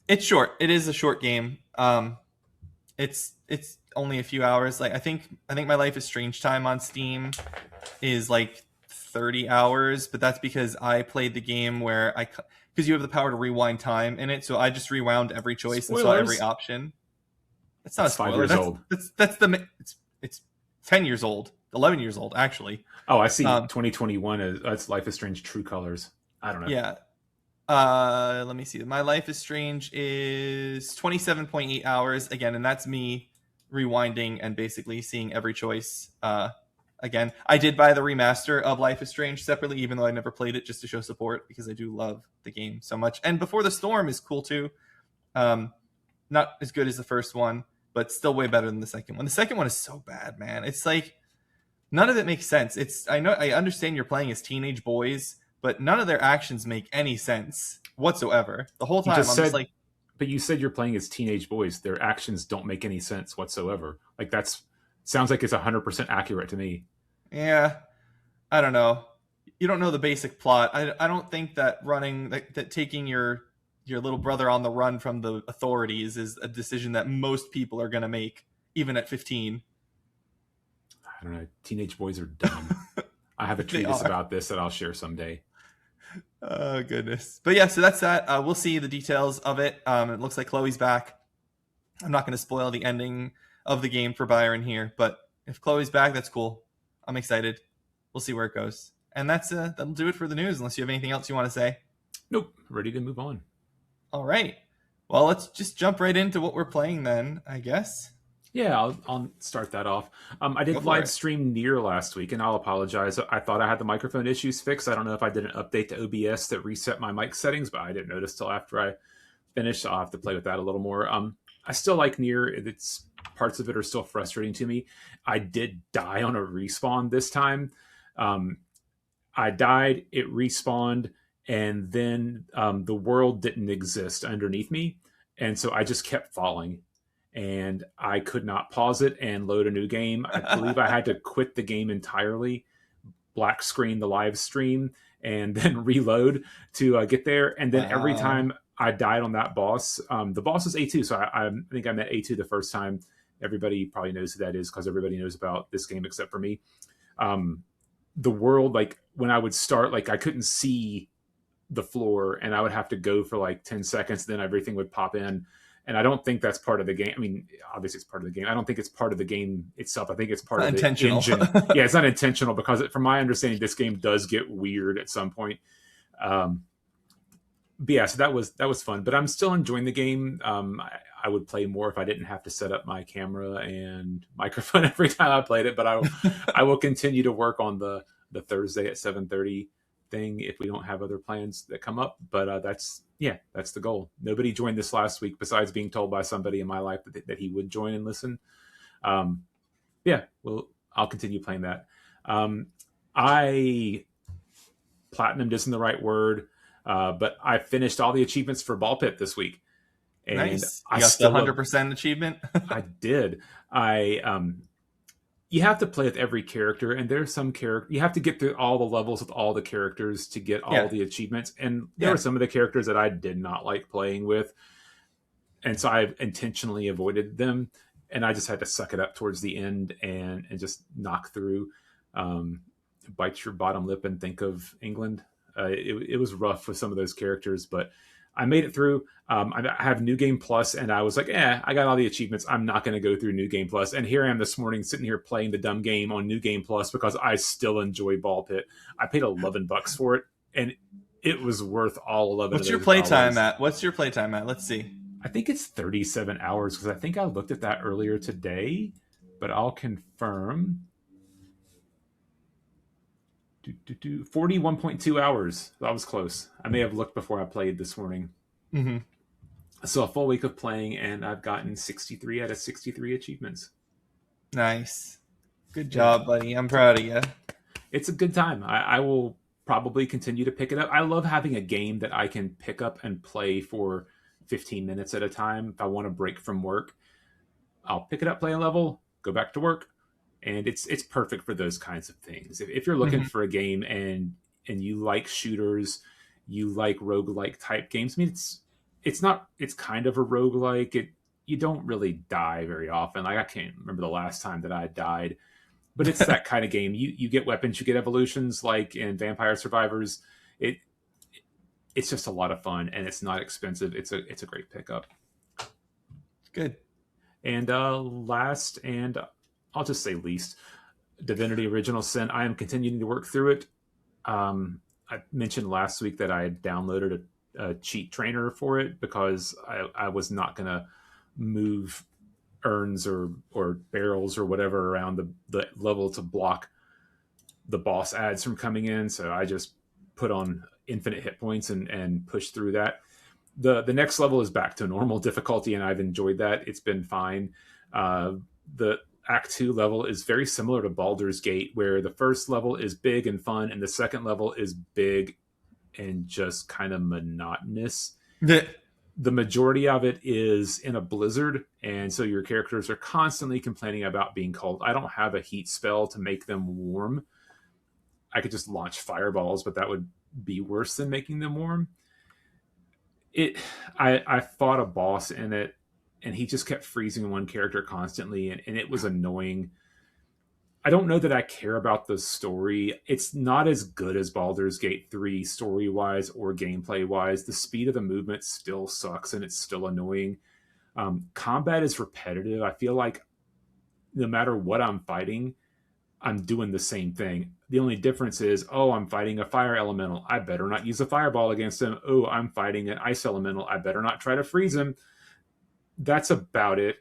It's short. It is a short game. It's only a few hours. Like I think my Life is Strange time on Steam is like 30 hours, but that's because I played the game where because you have the power to rewind time in it, so I just rewound every choice. Spoilers. And saw every option. It's not a spoiler. 5 years old. It's 10 years old. 11 years old, actually. Oh, I see. 2021 that's Life is Strange True Colors. I don't know. Yeah. Let me see. My Life is Strange is 27.8 hours again, and that's me rewinding and basically seeing every choice again. I did buy the remaster of Life is Strange separately, even though I never played it, just to show support because I do love the game so much. And Before the Storm is cool too. Not as good as the first one, but still way better than the second one. The second one is so bad, man. It's like none of it makes sense. I understand you're playing as teenage boys, but none of their actions make any sense whatsoever. The whole time, just like... But you said you're playing as teenage boys. Their actions don't make any sense whatsoever. Like sounds like it's 100% accurate to me. Yeah, I don't know. You don't know the basic plot. I don't think that that taking your little brother on the run from the authorities is a decision that most people are going to make, even at 15. I don't know. Teenage boys are dumb. I have a treatise about this that I'll share someday. Oh, goodness. But yeah, so that's that. We'll see the details of it. It looks like Chloe's back. I'm not going to spoil the ending of the game for Byron here, but if Chloe's back, that's cool. I'm excited. We'll see where it goes. And that'll do it for the news, unless you have anything else you want to say. Nope. Ready to move on. All right. Well, let's just jump right into what we're playing then, I guess. Yeah, I'll start that off. I did live stream Nier last week, and I'll apologize. I thought I had the microphone issues fixed. I don't know if I did an update to OBS that reset my mic settings, but I didn't notice till after I finished. So I'll have to play with that a little more. I still like Nier. Parts of it are still frustrating to me. I did die on a respawn this time. I died, it respawned, and then the world didn't exist underneath me. And so I just kept falling. And I could not pause it and load a new game. I believe I had to quit the game entirely, black screen the live stream, and then reload to get there. And then every time I died on that boss, the boss is A2. So I think I met A2 the first time. Everybody probably knows who that is because everybody knows about this game except for me. The world, like when I would start, like I couldn't see the floor and I would have to go for like 10 seconds. Then everything would pop in. And I don't think that's part of the game. I mean, obviously it's part of the game. I don't think it's part of the game itself. I think it's part of the engine. Yeah, it's not intentional because from my understanding, this game does get weird at some point. but yeah, so that was fun. But I'm still enjoying the game. I would play more if I didn't have to set up my camera and microphone every time I played it. But I will continue to work on the Thursday at 7:30 thing if we don't have other plans that come up. But that's the goal. Nobody joined this last week besides being told by somebody in my life that he would join and listen. Um, yeah, well, I'll continue playing that. I Platinumed isn't the right word, but I finished all the achievements for Ball Pit this week, and Nice. I You got the still have. 100% achievement. I did. I You have to play with every character, and there's some character you have to get through all the levels with all the characters to get all Yeah. the achievements. And there were Yeah. some of the characters that I did not like playing with, and so I intentionally avoided them. And I just had to suck it up towards the end and just knock through. Um, Bite your bottom lip and think of England. It was rough with some of those characters, but I made it through. I have New Game Plus, and I was like, I got all the achievements. I'm not going to go through New Game Plus. And here I am this morning sitting here playing the dumb game on New Game Plus because I still enjoy Ball Pit. I paid $11 for it, and it was worth all 11 of What's your those playtime dollars. at? What's your playtime at? Let's see. I think it's 37 hours because I think I looked at that earlier today, but I'll confirm. 41.2 hours. That was close. I may have looked before I played this morning. Mm-hmm. So a full week of playing, and I've gotten 63 out of 63 achievements. Nice. Good Yeah, job, buddy. I'm proud of you. it's a good time. I will probably continue to pick it up. I love having a game that I can pick up and play for 15 minutes at a time. If I want to break from work, I'll pick it up, play a level, go back to work, and it's perfect for those kinds of things. If you're looking Mm-hmm. for a game and you like shooters, you like roguelike type games. I mean, it's not it's kind of a roguelike. You don't really die very often. Like I can't remember the last time that I died, but it's that kind of game. You get weapons, you get evolutions like in Vampire Survivors. It it's just a lot of fun and it's not expensive. It's a great pickup. Good. And last, and I'll just say least, Divinity Original Sin. I am continuing to work through it. I mentioned last week that I had downloaded a cheat trainer for it because I was not going to move urns or barrels or whatever around the level to block the boss ads from coming in. So I just put on infinite hit points and pushed through that. The next level is back to normal difficulty, and I've enjoyed that. It's been fine. The Act 2 level is very similar to Baldur's Gate, where the first level is big and fun, and the second level is big and just kind of monotonous. The majority of it is in a blizzard, and so your characters are constantly complaining about being cold. I don't have a heat spell to make them warm. I could just launch fireballs, but that would be worse than making them warm. it I fought a boss in it and he just kept freezing one character constantly and it was annoying. I don't know that I care about the story. It's not as good as Baldur's Gate 3 story wise or gameplay wise. The speed of the movement still sucks and it's still annoying. Combat is repetitive. I feel like no matter what I'm fighting, I'm doing the same thing. The only difference is, oh, I'm fighting a fire elemental. I better not use a fireball against him. Oh, I'm fighting an ice elemental. I better not try to freeze him. That's about it.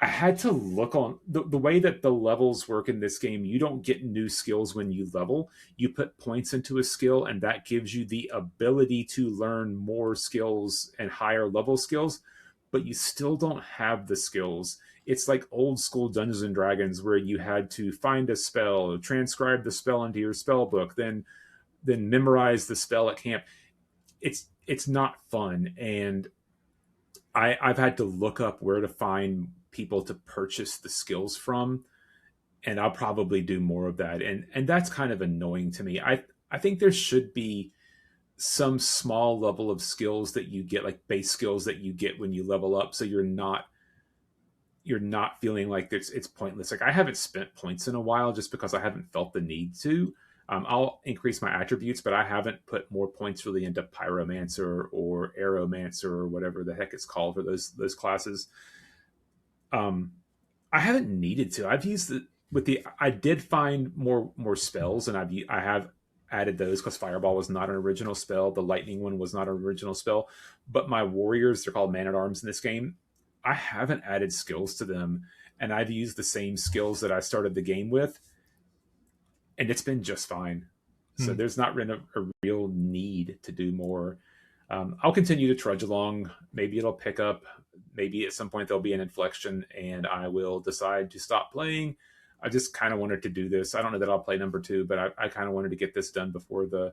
I had to look on the way that the levels work in this game. You don't get new skills when you level. You put points into a skill, and that gives you the ability to learn more skills and higher level skills, but you still don't have the skills. It's like old school Dungeons and Dragons where you had to find a spell, transcribe the spell into your spell book, then memorize the spell at camp. It's not fun, and I've had to look up where to find people to purchase the skills from, and I'll probably do more of that. And that's kind of annoying to me. I think there should be some small level of skills that you get, like base skills that you get when you level up, so you're not feeling like it's pointless. Like I haven't spent points in a while just because I haven't felt the need to. I'll increase my attributes, but I haven't put more points really into pyromancer or aeromancer or whatever the heck it's called for those classes. Um, I haven't needed to. I've used it with the. I did find more spells, and I have added those because Fireball was not an original spell. The Lightning one was not an original spell. But my warriors, they're called Man at Arms in this game. I haven't added skills to them, and I've used the same skills that I started the game with, and it's been just fine. So Hmm. there's not been a real need to do more. I'll continue to trudge along. Maybe it'll pick up. Maybe at some point there'll be an inflection, and I will decide to stop playing. I just kind of wanted to do this. I don't know that I'll play number two, but I kind of wanted to get this done before the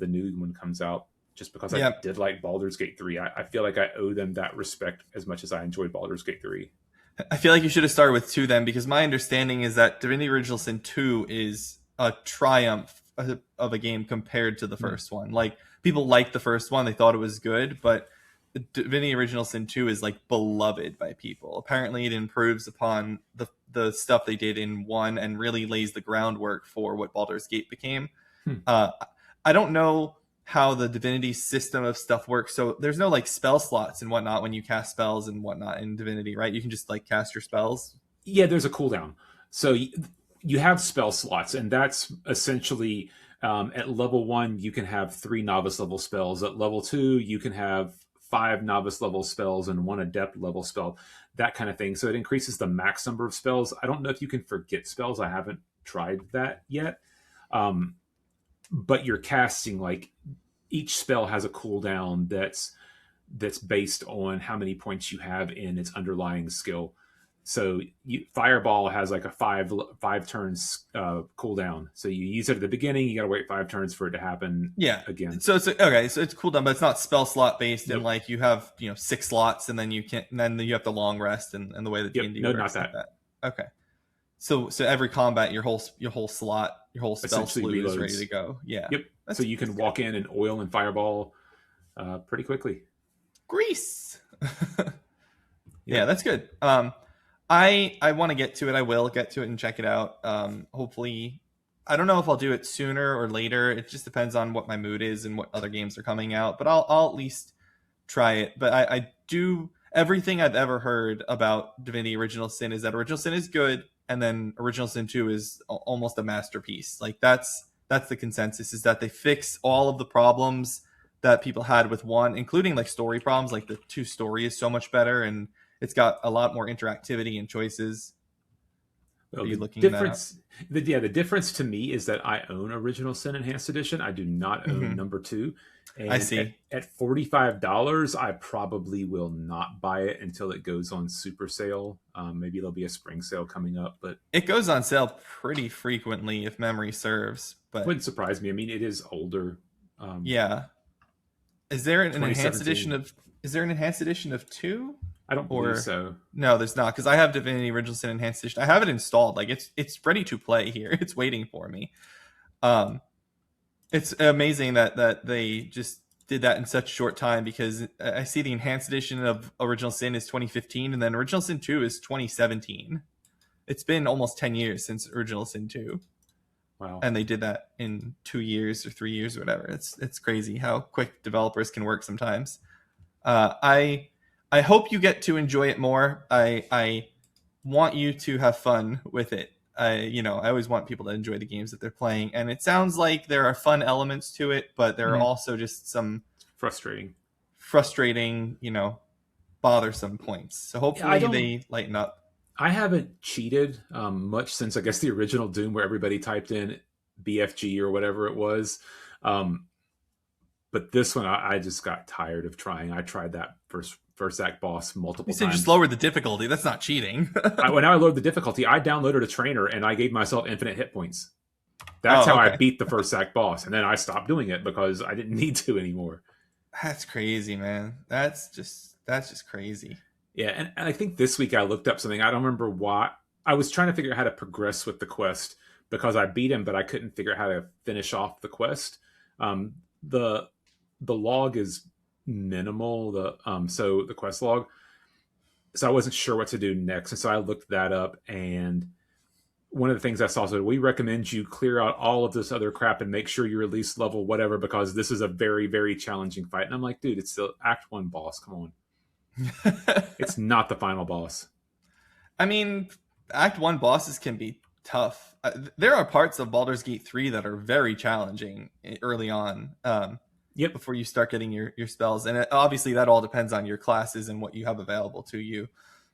new one comes out. Just because I Yeah, did like Baldur's Gate 3, I feel like I owe them that respect as much as I enjoyed Baldur's Gate 3. I feel like you should have started with 2 then, because my understanding is that Divinity Original Sin 2 is a triumph of a game compared to the Hmm. first one. Like, people liked the first one, they thought it was good, but Divinity Original Sin 2 is like beloved by people. Apparently, it improves upon the stuff they did in 1 and really lays the groundwork for what Baldur's Gate became. Hmm. Uh, I don't know how the Divinity system of stuff works. So there's no like spell slots and whatnot when you cast spells and whatnot in Divinity, right? You can just like cast your spells. Yeah, there's a cooldown. So you have spell slots, and that's essentially at level one, you can have 3 novice level spells. At level two, you can have 5 novice level spells and 1 adept level spell, that kind of thing. So it increases the max number of spells. I don't know if you can forget spells. I haven't tried that yet. Um, but you're casting like each spell has a cooldown that's based on how many points you have in its underlying skill. So Fireball has like a five turns cooldown. So you use it at the beginning. You got to wait 5 turns for it to happen Yeah. again. So it's okay. So it's cooldown, but it's not spell slot based. And Nope. like you have 6 slots, and then you can and then you have the long rest and the way that Yep. D&D No, not works like that. that. Okay. So every combat, your whole slot, your whole spell Essentially slew is ready reloads. to go. Yeah. Yep. So you That's can good. walk in and oil and Fireball pretty quickly. Grease. Yeah, Yep. that's good. I want to get to it. I will get to it and check it out. Hopefully, I don't know if I'll do it sooner or later. It just depends on what my mood is and what other games are coming out. But I'll at least try it. But I do everything I've ever heard about Divinity Original Sin is that Original Sin is good, and then Original Sin 2 is almost a masterpiece. Like that's the consensus, is that they fix all of the problems that people had with 1, including like story problems. Like the 2 story is so much better, and it's got a lot more interactivity and choices. Are Well, you the looking that up? difference, the difference to me is that I own Original Sin Enhanced Edition. I do not own Hmm. number two, I and see. at $45, I probably will not buy it until it goes on super sale. Maybe there'll be a spring sale coming up, but It goes on sale pretty frequently, if memory serves. But wouldn't surprise me. I mean, it is older. Um, yeah, is there an enhanced edition 2017. of? Is there an enhanced edition of 2? I don't believe Or so. no, there's not, because I have Divinity Original Sin Enhanced Edition. I have it installed. Like it's ready to play here. It's waiting for me. Um, it's amazing that they just did that in such a short time, because I see the enhanced edition of Original Sin is 2015, and then Original Sin 2 is 2017. It's been almost 10 years since Original Sin 2, Wow. and they did that in 2 years or 3 years or whatever. It's crazy how quick developers can work sometimes. I hope you get to enjoy it more. I want you to have fun with it. I always want people to enjoy the games that they're playing, and it sounds like there are fun elements to it, but there are Mhm. also just some Frustrating. frustrating, bothersome points. So Yeah, I hopefully don't. they lighten up. I haven't cheated much since I guess the original Doom, where everybody typed in BFG or whatever it was. Um, but this one, I just got tired of trying. I tried that first act boss You multiple said just times. lower the difficulty. That's not cheating. When I loaded the difficulty, I downloaded a trainer and I gave myself infinite hit points. That's Oh, how I okay. beat the first act boss, and then I stopped doing it because I didn't need to anymore. That's crazy, man. That's just crazy. Yeah, and I think this week I looked up something. I don't remember why. I was trying to figure out how to progress with the quest because I beat him, but I couldn't figure out how to finish off the quest. Um, the the log is minimal. So the quest log. So I wasn't sure what to do next, and so I looked that up. And one of the things I saw said, we recommend you clear out all of this other crap and make sure you release level whatever because this is a very very challenging fight. And I'm like, dude, it's the Act One boss. Come on, it's not the final boss. I mean, Act 1 bosses can be tough. There are parts of Baldur's Gate 3 that are very challenging early on, Yep. before you start getting your spells. And obviously, that all depends on your classes and what you have available to you.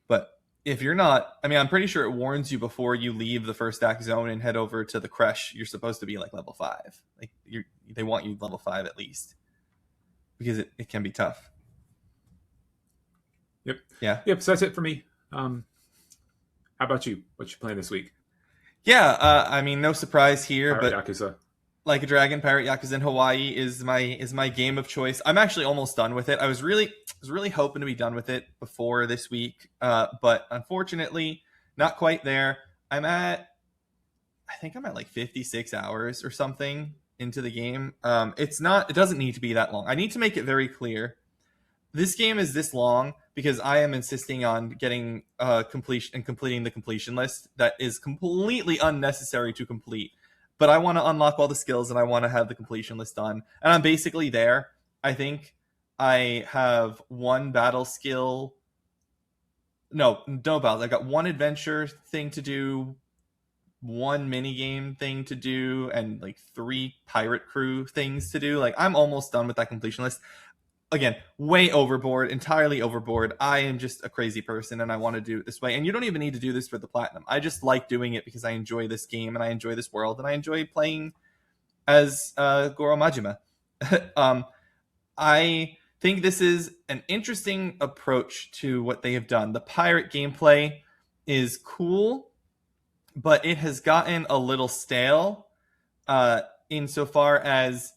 But if you're not, I mean, I'm pretty sure it warns you before you leave the first act zone and head over to the Creche. You're supposed to be like level 5. Like they want you level 5 at least, because it can be tough. Yep. Yeah. Yep. So that's it for me. How about you? What you playing this week? Yeah, I mean, no surprise here, Pirate but Yakuza. Like a Dragon, Pirate Yakuza in Hawaii is my game of choice. I'm actually almost done with it. I was really hoping to be done with it before this week, but unfortunately, not quite there. I think I'm at like 56 hours or something into the game. It doesn't need to be that long. I need to make it very clear. This game is this long because I am insisting on getting completing the completion list that is completely unnecessary to complete. But I want to unlock all the skills and I want to have the completion list done. And I'm basically there. I think I have one battle skill. No battles. I got one adventure thing to do, one minigame thing to do, and like 3 pirate crew things to do. Like, I'm almost done with that completion list. Again, way overboard, entirely overboard. I am just a crazy person and I want to do it this way. And you don't even need to do this for the platinum. I just like doing it because I enjoy this game and I enjoy this world and I enjoy playing as Goro Majima. I think this is an interesting approach to what they have done. The pirate gameplay is cool, but it has gotten a little stale insofar as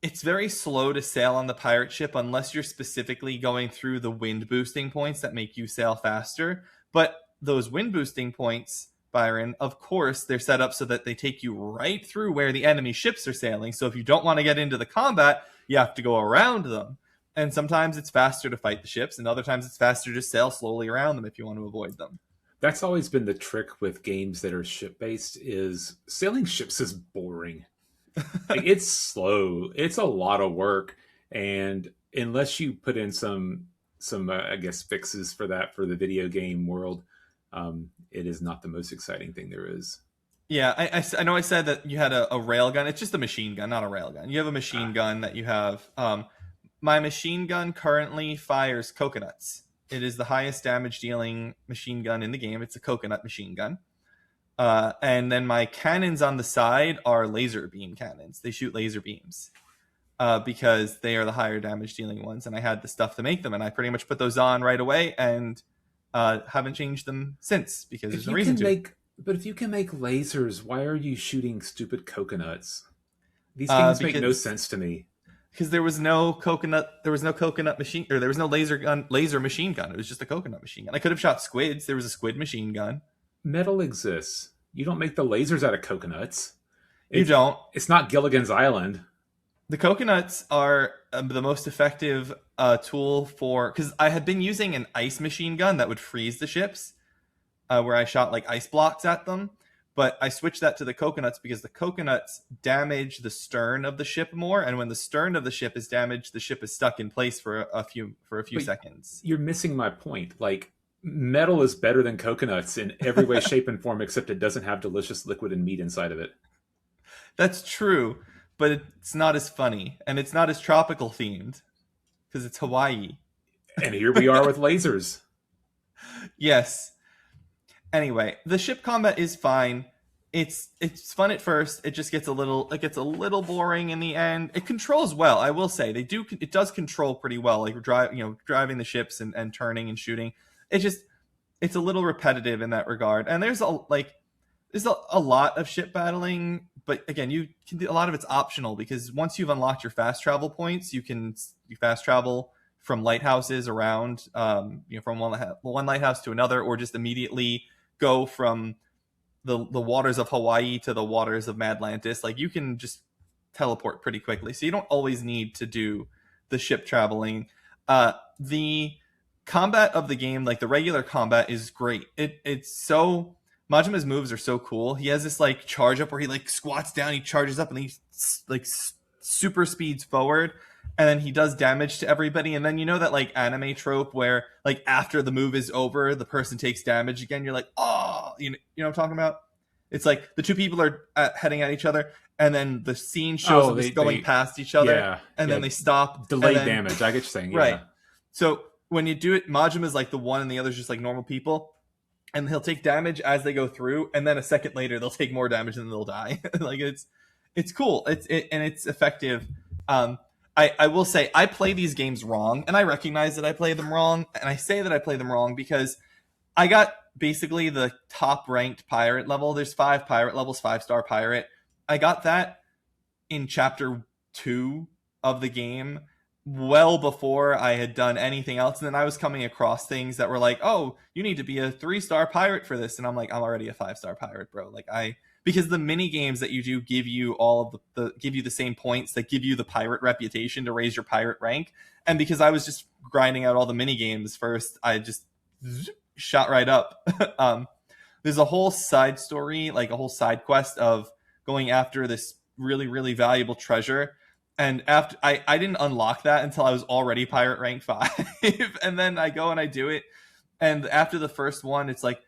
it's very slow to sail on the pirate ship unless you're specifically going through the wind boosting points that make you sail faster. But those wind boosting points, Byron, of course, they're set up so that they take you right through where the enemy ships are sailing. So if you don't want to get into the combat, you have to go around them. And sometimes it's faster to fight the ships, and other times it's faster to sail slowly around them if you want to avoid them. That's always been the trick with games that are ship-based, is sailing ships is boring. Like, it's slow. It's a lot of work, and unless you put in some I guess fixes for that for the video game world, it is not the most exciting thing there is. Yeah, I know I said that you had a rail gun. It's just a machine gun, not a rail gun. You have a machine gun that you have. My machine gun currently fires coconuts. It is the highest damage dealing machine gun in the game. It's a coconut machine gun. And then my cannons on the side are laser beam cannons. They shoot laser beams because they are the higher damage dealing ones. And I had the stuff to make them, and I pretty much put those on right away and haven't changed them since because there's no reason to. But if you can make lasers, why are you shooting stupid coconuts? These games make no sense to me. Because there was no coconut machine, or there was no laser machine gun. It was just a coconut machine gun. I could have shot squids. There was a squid machine gun. Metal exists. You don't make the lasers out of coconuts. You don't. It's not Gilligan's Island. The coconuts are the most effective tool for, because I had been using an ice machine gun that would freeze the ships, where I shot like ice blocks at them. But I switched that to the coconuts because the coconuts damage the stern of the ship more, and when the stern of the ship is damaged, the ship is stuck in place for a few seconds. You're missing my point. Like, metal is better than coconuts in every way, shape, and form, except it doesn't have delicious liquid and meat inside of it. That's true, but it's not as funny, and it's not as tropical themed because it's Hawaii. And here we are with lasers. Yes. Anyway, the ship combat is fine. It's fun at first. It just gets a little boring in the end. It controls well, I will say. It does control pretty well, like driving the ships and turning and shooting. It's a little repetitive in that regard. And there's a lot of ship battling, but again, a lot of it's optional because once you've unlocked your fast travel points, you fast travel from lighthouses around, from one lighthouse to another, or just immediately go from the waters of Hawaii to the waters of Madlantis. Like, you can just teleport pretty quickly, so you don't always need to do the ship traveling. The combat of the game, like the regular combat, is great. Majima's moves are so cool. He has this like charge up where he like squats down, he charges up, and he like super speeds forward, and then he does damage to everybody. And then that like anime trope where like after the move is over, the person takes damage again. You're like, oh, you know what I'm talking about? It's like the two people are heading at each other, and then the scene shows Oh, them just going past each other, yeah, and then yeah, they stop, and delayed then damage. I get you saying, right. yeah. So when you do it, Majima is like the one, and the other's just like normal people, and he'll take damage as they go through, and then a second later they'll take more damage and they'll die. Like it's cool. And it's effective. I will say I play these games wrong, and I recognize that I play them wrong, and I say that I play them wrong because I got basically the top ranked pirate level. There's 5 pirate levels, 5-star pirate. I got that in chapter 2 of the game, well before I had done anything else. And then I was coming across things that were like, oh, you need to be a 3-star pirate for this. And I'm like, I'm already a 5-star pirate, bro. Like because the mini games that you do give you all of the give you the same points that give you the pirate reputation to raise your pirate rank. And because I was just grinding out all the mini games first, I just shot right up. There's a whole side story, like a whole side quest of going after this really, really valuable treasure. And after I didn't unlock that until I was already pirate rank 5. And then I go and I do it. And after the first one, it's like,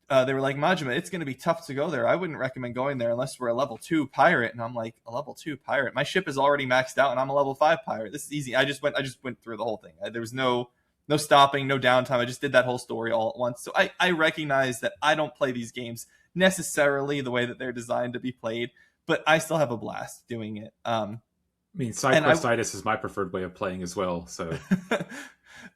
they were like, Majima, it's going to be tough to go there. I wouldn't recommend going there unless we're a level 2 pirate. And I'm like, a level 2 pirate? My ship is already maxed out and I'm a level 5 pirate. This is easy. I just went through the whole thing. There was no stopping, no downtime. I just did that whole story all at once. So I recognize that I don't play these games necessarily the way that they're designed to be played, but I still have a blast doing it. I mean, side questitis is my preferred way of playing as well. So,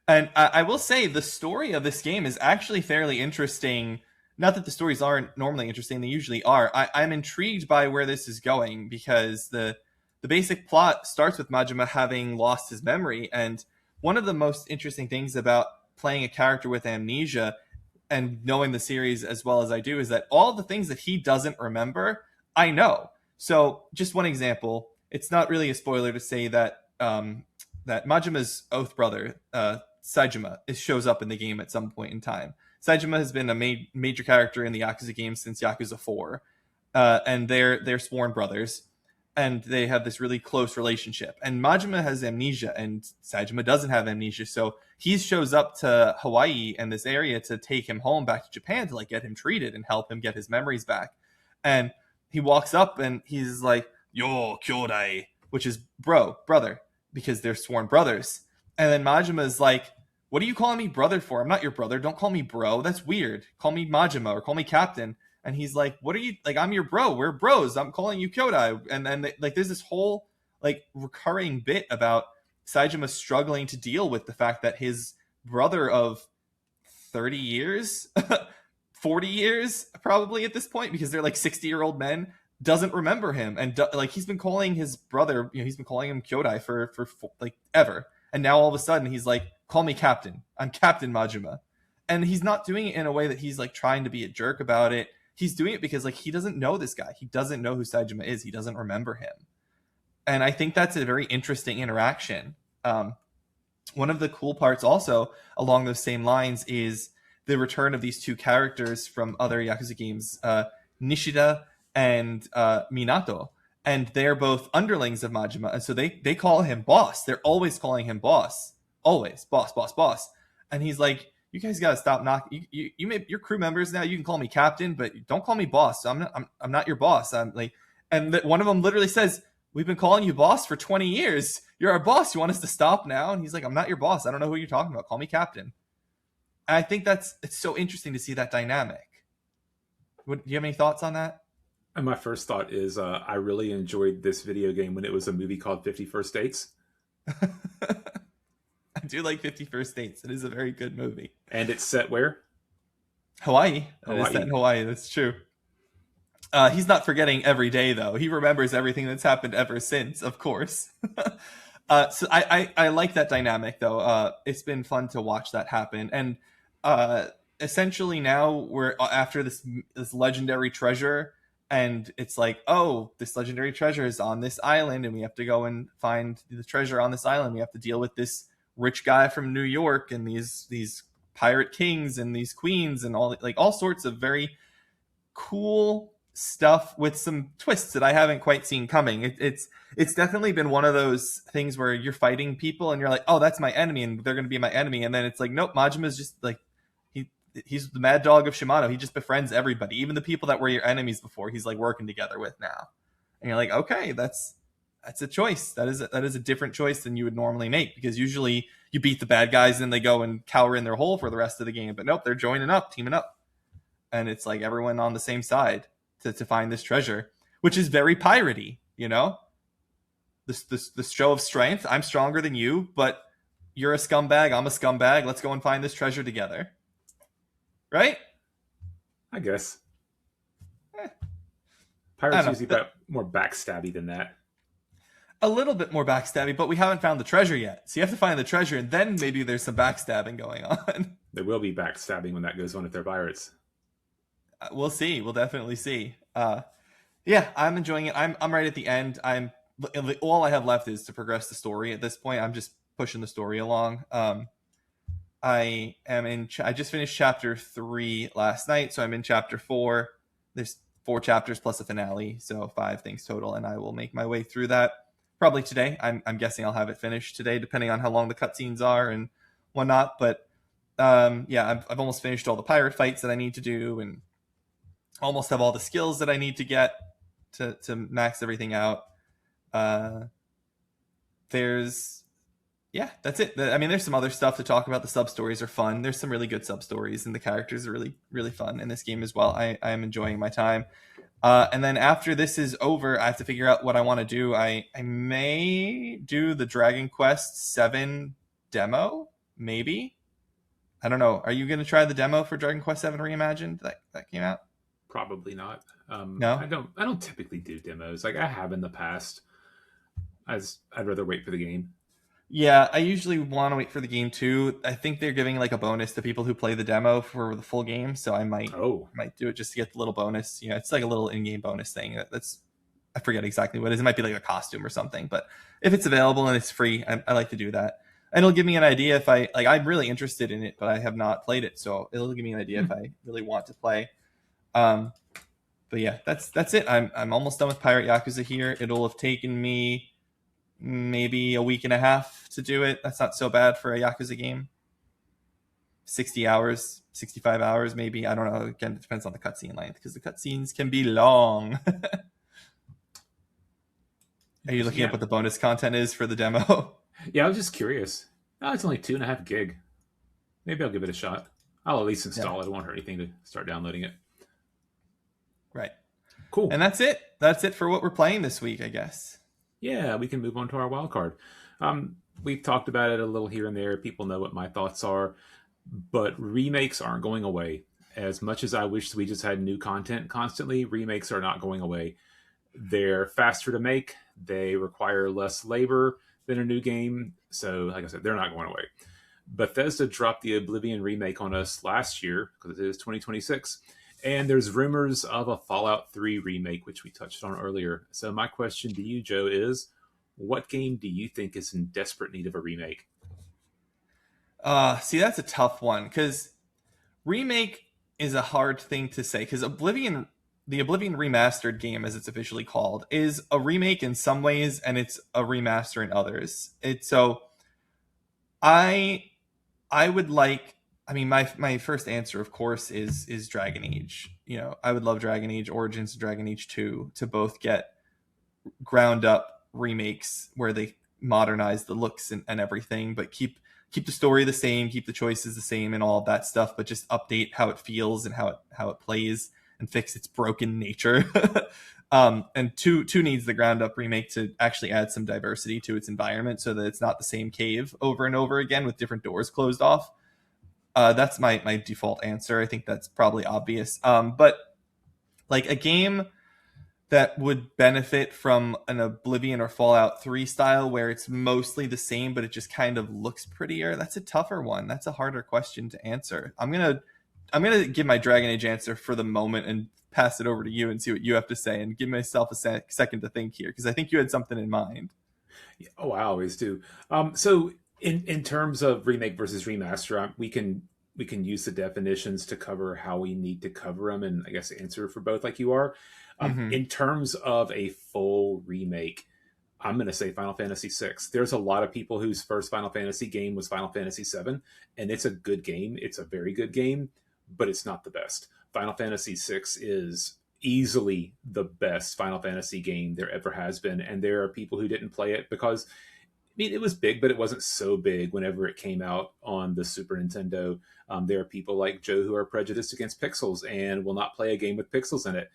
and I will say the story of this game is actually fairly interesting. Not that the stories aren't normally interesting; they usually are. I'm intrigued by where this is going because the basic plot starts with Majima having lost his memory, and one of the most interesting things about playing a character with amnesia and knowing the series as well as I do is that all the things that he doesn't remember, I know. So, just one example. It's not really a spoiler to say that that Majima's oath brother, Saejima, shows up in the game at some point in time. Saejima has been a major character in the Yakuza games since Yakuza 4, and they're sworn brothers, and they have this really close relationship. And Majima has amnesia, and Saejima doesn't have amnesia, so he shows up to Hawaii and this area to take him home back to Japan to like get him treated and help him get his memories back. And he walks up and he's like, yo, kyodai, which is brother, because they're sworn brothers. And then Majima is like, what are you calling me brother for? I'm not your brother. Don't call me bro. That's weird. Call me Majima or call me captain. And he's like, what are you, like, I'm your bro. We're bros. I'm calling you kyodai. And then like there's this whole like recurring bit about Saejima struggling to deal with the fact that his brother of 30 years, 40 years probably at this point, because they're like 60-year-old men, doesn't remember him. And like he's been calling his brother, he's been calling him kyodai for like ever. And now all of a sudden he's like, call me captain. I'm Captain Majima. And he's not doing it in a way that he's like trying to be a jerk about it. He's doing it because like he doesn't know this guy. He doesn't know who Saejima is. He doesn't remember him. And I think that's a very interesting interaction. One of the cool parts also along those same lines is the return of these two characters from other Yakuza games, Nishida and Minato. And they're both underlings of Majima. And so they call him boss. They're always calling him boss. Always. Boss, boss, boss. And he's like, you guys got to stop knocking. You may, you're crew members now. You can call me captain, but don't call me boss. I'm not your boss. I'm like, and one of them literally says, we've been calling you boss for 20 years. You're our boss. You want us to stop now? And he's like, I'm not your boss. I don't know who you're talking about. Call me captain. And I think it's so interesting to see that dynamic. Do you have any thoughts on that? and my first thought is I really enjoyed this video game when it was a movie called 50 First Dates. I do like 50 First Dates. It is a very good movie. And it's set where? Hawaii. Hawaii. It is set in Hawaii. That's true. He's not forgetting every day, though. He remembers everything that's happened ever since, of course. So I like that dynamic, though. It's been fun to watch that happen. And essentially now we're after this legendary treasure, and it's like, oh, this legendary treasure is on this island, and we have to go and find the treasure on this island. We have to deal with this rich guy from New York and these pirate kings and these queens and all sorts of very cool stuff with some twists that I haven't quite seen coming. It's definitely been one of those things where you're fighting people and you're like, oh, that's my enemy and they're going to be my enemy, and then it's like, nope, Majima's just like he's the mad dog of Shimano. He just befriends everybody, even the people that were your enemies before. He's like working together with now, and you're like, okay, that's a choice. That is a different choice than you would normally make, because usually you beat the bad guys and they go and cower in their hole for the rest of the game. But nope, they're joining up, teaming up, and it's like everyone on the same side to find this treasure, which is very piratey. This show of strength. I'm stronger than you, but you're a scumbag. I'm a scumbag. Let's go and find this treasure together. Right? I guess. Eh, I Pirates don't usually know. more backstabby than that. A little bit more backstabby, but we haven't found the treasure yet. So you have to find the treasure, and then maybe there's some backstabbing going on. There will be backstabbing when that goes on if they're pirates. We'll see. We'll definitely see. Yeah, I'm enjoying it. I'm right at the end. All I have left is to progress the story. At this point, I'm just pushing the story along. I just finished chapter 3 last night, so I'm in chapter 4. There's 4 chapters plus a finale, so 5 things total, and I will make my way through that probably today. I'm guessing I'll have it finished today, depending on how long the cutscenes are and whatnot. But yeah, I've almost finished all the pirate fights that I need to do, and almost have all the skills that I need to get to max everything out. There's Yeah, that's it. I mean, there's some other stuff to talk about. The sub stories are fun. There's some really good sub stories, and the characters are really, really fun in this game as well. I am enjoying my time. And then after this is over, I have to figure out what I want to do. I may do the Dragon Quest 7 demo, maybe. I don't know. Are you going to try the demo for Dragon Quest 7 Reimagined that came out? Probably not. No? I don't typically do demos. Like I have in the past. I'd rather wait for the game. Yeah, I usually want to wait for the game too. I think they're giving like a bonus to people who play the demo for the full game, so I might Oh, might do it just to get the little bonus. It's like a little in-game bonus thing. That's I forget exactly what it is. It might be like a costume or something, but if it's available and it's free, I like to do that. And it'll give me an idea if I like. I'm really interested in it, but I have not played it, so it'll give me an idea if I really want to play. Um, but yeah, that's it. I'm almost done with Pirate Yakuza here. It'll have taken me maybe a week and a half to do it. That's not so bad for a Yakuza game. 60 hours, 65 hours, maybe. I don't know. Again, it depends on the cutscene length, because the cutscenes can be long. Are you looking yeah. up what the bonus content is for the demo? Yeah, I was just curious. Oh, it's only 2.5 gig. Maybe I'll give it a shot. I'll at least Yeah, install it. It won't hurt anything to start downloading it. right. Cool. And that's it. That's it for what we're playing this week, I guess. Yeah, we can move on to our wild card. We've talked about it a little here and there. People know what my thoughts are, but remakes aren't going away. As much as I wish we just had new content constantly, remakes are not going away. They're faster to make. They require less labor than a new game. So, like I said, they're not going away. Bethesda dropped the Oblivion remake on us last year because it is 2026. And there's rumors of a Fallout 3 remake, which we touched on earlier. So my question to you, Joe, is what game do you think is in desperate need of a remake? See, that's a tough one, because remake is a hard thing to say, because the Oblivion remastered game, as it's officially called, is a remake in some ways and it's a remaster in others. I I would like. I mean, my first answer, of course, is Dragon Age. I would love Dragon Age Origins and Dragon Age 2 to both get ground up remakes where they modernize the looks and everything, but keep the story the same, keep the choices the same, and all of that stuff, but just update how it feels and how it plays, and fix its broken nature. And two needs the ground up remake to actually add some diversity to its environment, so that it's not the same cave over and over again with different doors closed off. That's my default answer. I think that's probably obvious. But like a game that would benefit from an Oblivion or Fallout 3 style where it's mostly the same, but it just kind of looks prettier. That's a tougher one. That's a harder question to answer. I'm gonna give my Dragon Age answer for the moment and pass it over to you and see what you have to say, and give myself a second to think here, because I think you had something in mind. Oh, I always do. So in terms of remake versus remaster, we can use the definitions to cover how we need to cover them, and I guess answer for both, like you are. Mm-hmm. In terms of a full remake, I'm going to say Final Fantasy VI. There's a lot of people whose first Final Fantasy game was Final Fantasy VII, and it's a good game. It's a very good game, but it's not the best. Final Fantasy VI is easily the best Final Fantasy game there ever has been, and there are people who didn't play it because it was big, but it wasn't so big whenever it came out on the Super Nintendo. There are people like Joe who are prejudiced against pixels and will not play a game with pixels in it.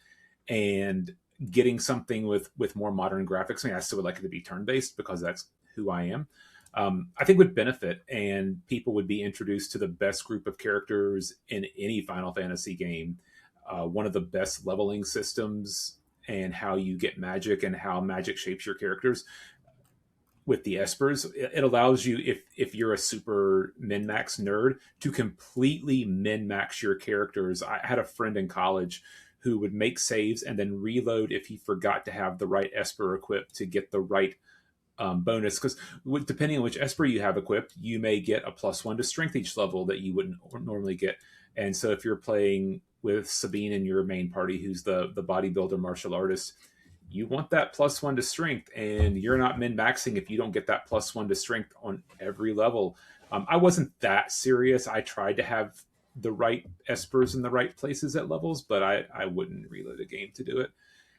And getting something with more modern graphics, I mean, I still would like it to be turn based because that's who I am. I think would benefit, and people would be introduced to the best group of characters in any Final Fantasy game. One of the best leveling systems, and how you get magic and how magic shapes your characters with the espers. It allows you, if you're a super min max nerd, to completely min max your characters. I had a friend in college who would make saves and then reload if he forgot to have the right esper equipped to get the right bonus, because depending on which esper you have equipped, you may get a +1 to strength each level that you wouldn't normally get. And so if you're playing with Sabine in your main party, who's the bodybuilder martial artist, you want that +1 to strength, and you're not min maxing if you don't get that +1 to strength on every level. I wasn't that serious. I tried to have the right espers in the right places at levels, but I wouldn't reload a game to do it.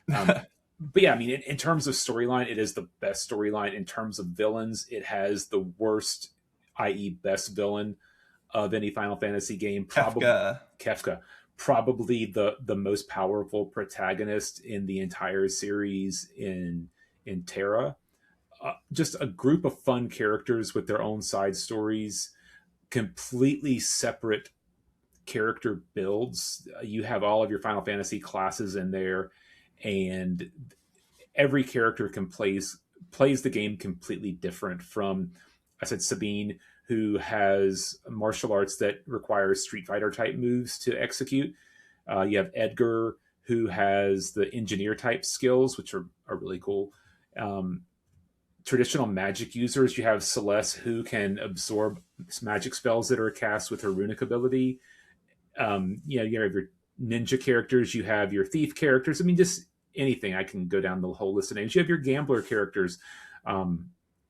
But yeah, I mean, in terms of storyline, it is the best storyline. In terms of villains, it has the worst, i.e., best villain of any Final Fantasy game. Probably Kefka, probably the most powerful protagonist in the entire series in Terra. Just a group of fun characters with their own side stories, completely separate character builds. You have all of your Final Fantasy classes in there, and every character plays the game completely different. From, I said, Sabine, who has martial arts that requires Street Fighter type moves to execute. You have Edgar, who has the engineer type skills, which are really cool. Traditional magic users, you have Celeste, who can absorb magic spells that are cast with her runic ability. You have your ninja characters, you have your thief characters. I mean, just anything. I can go down the whole list of names. You have your gambler characters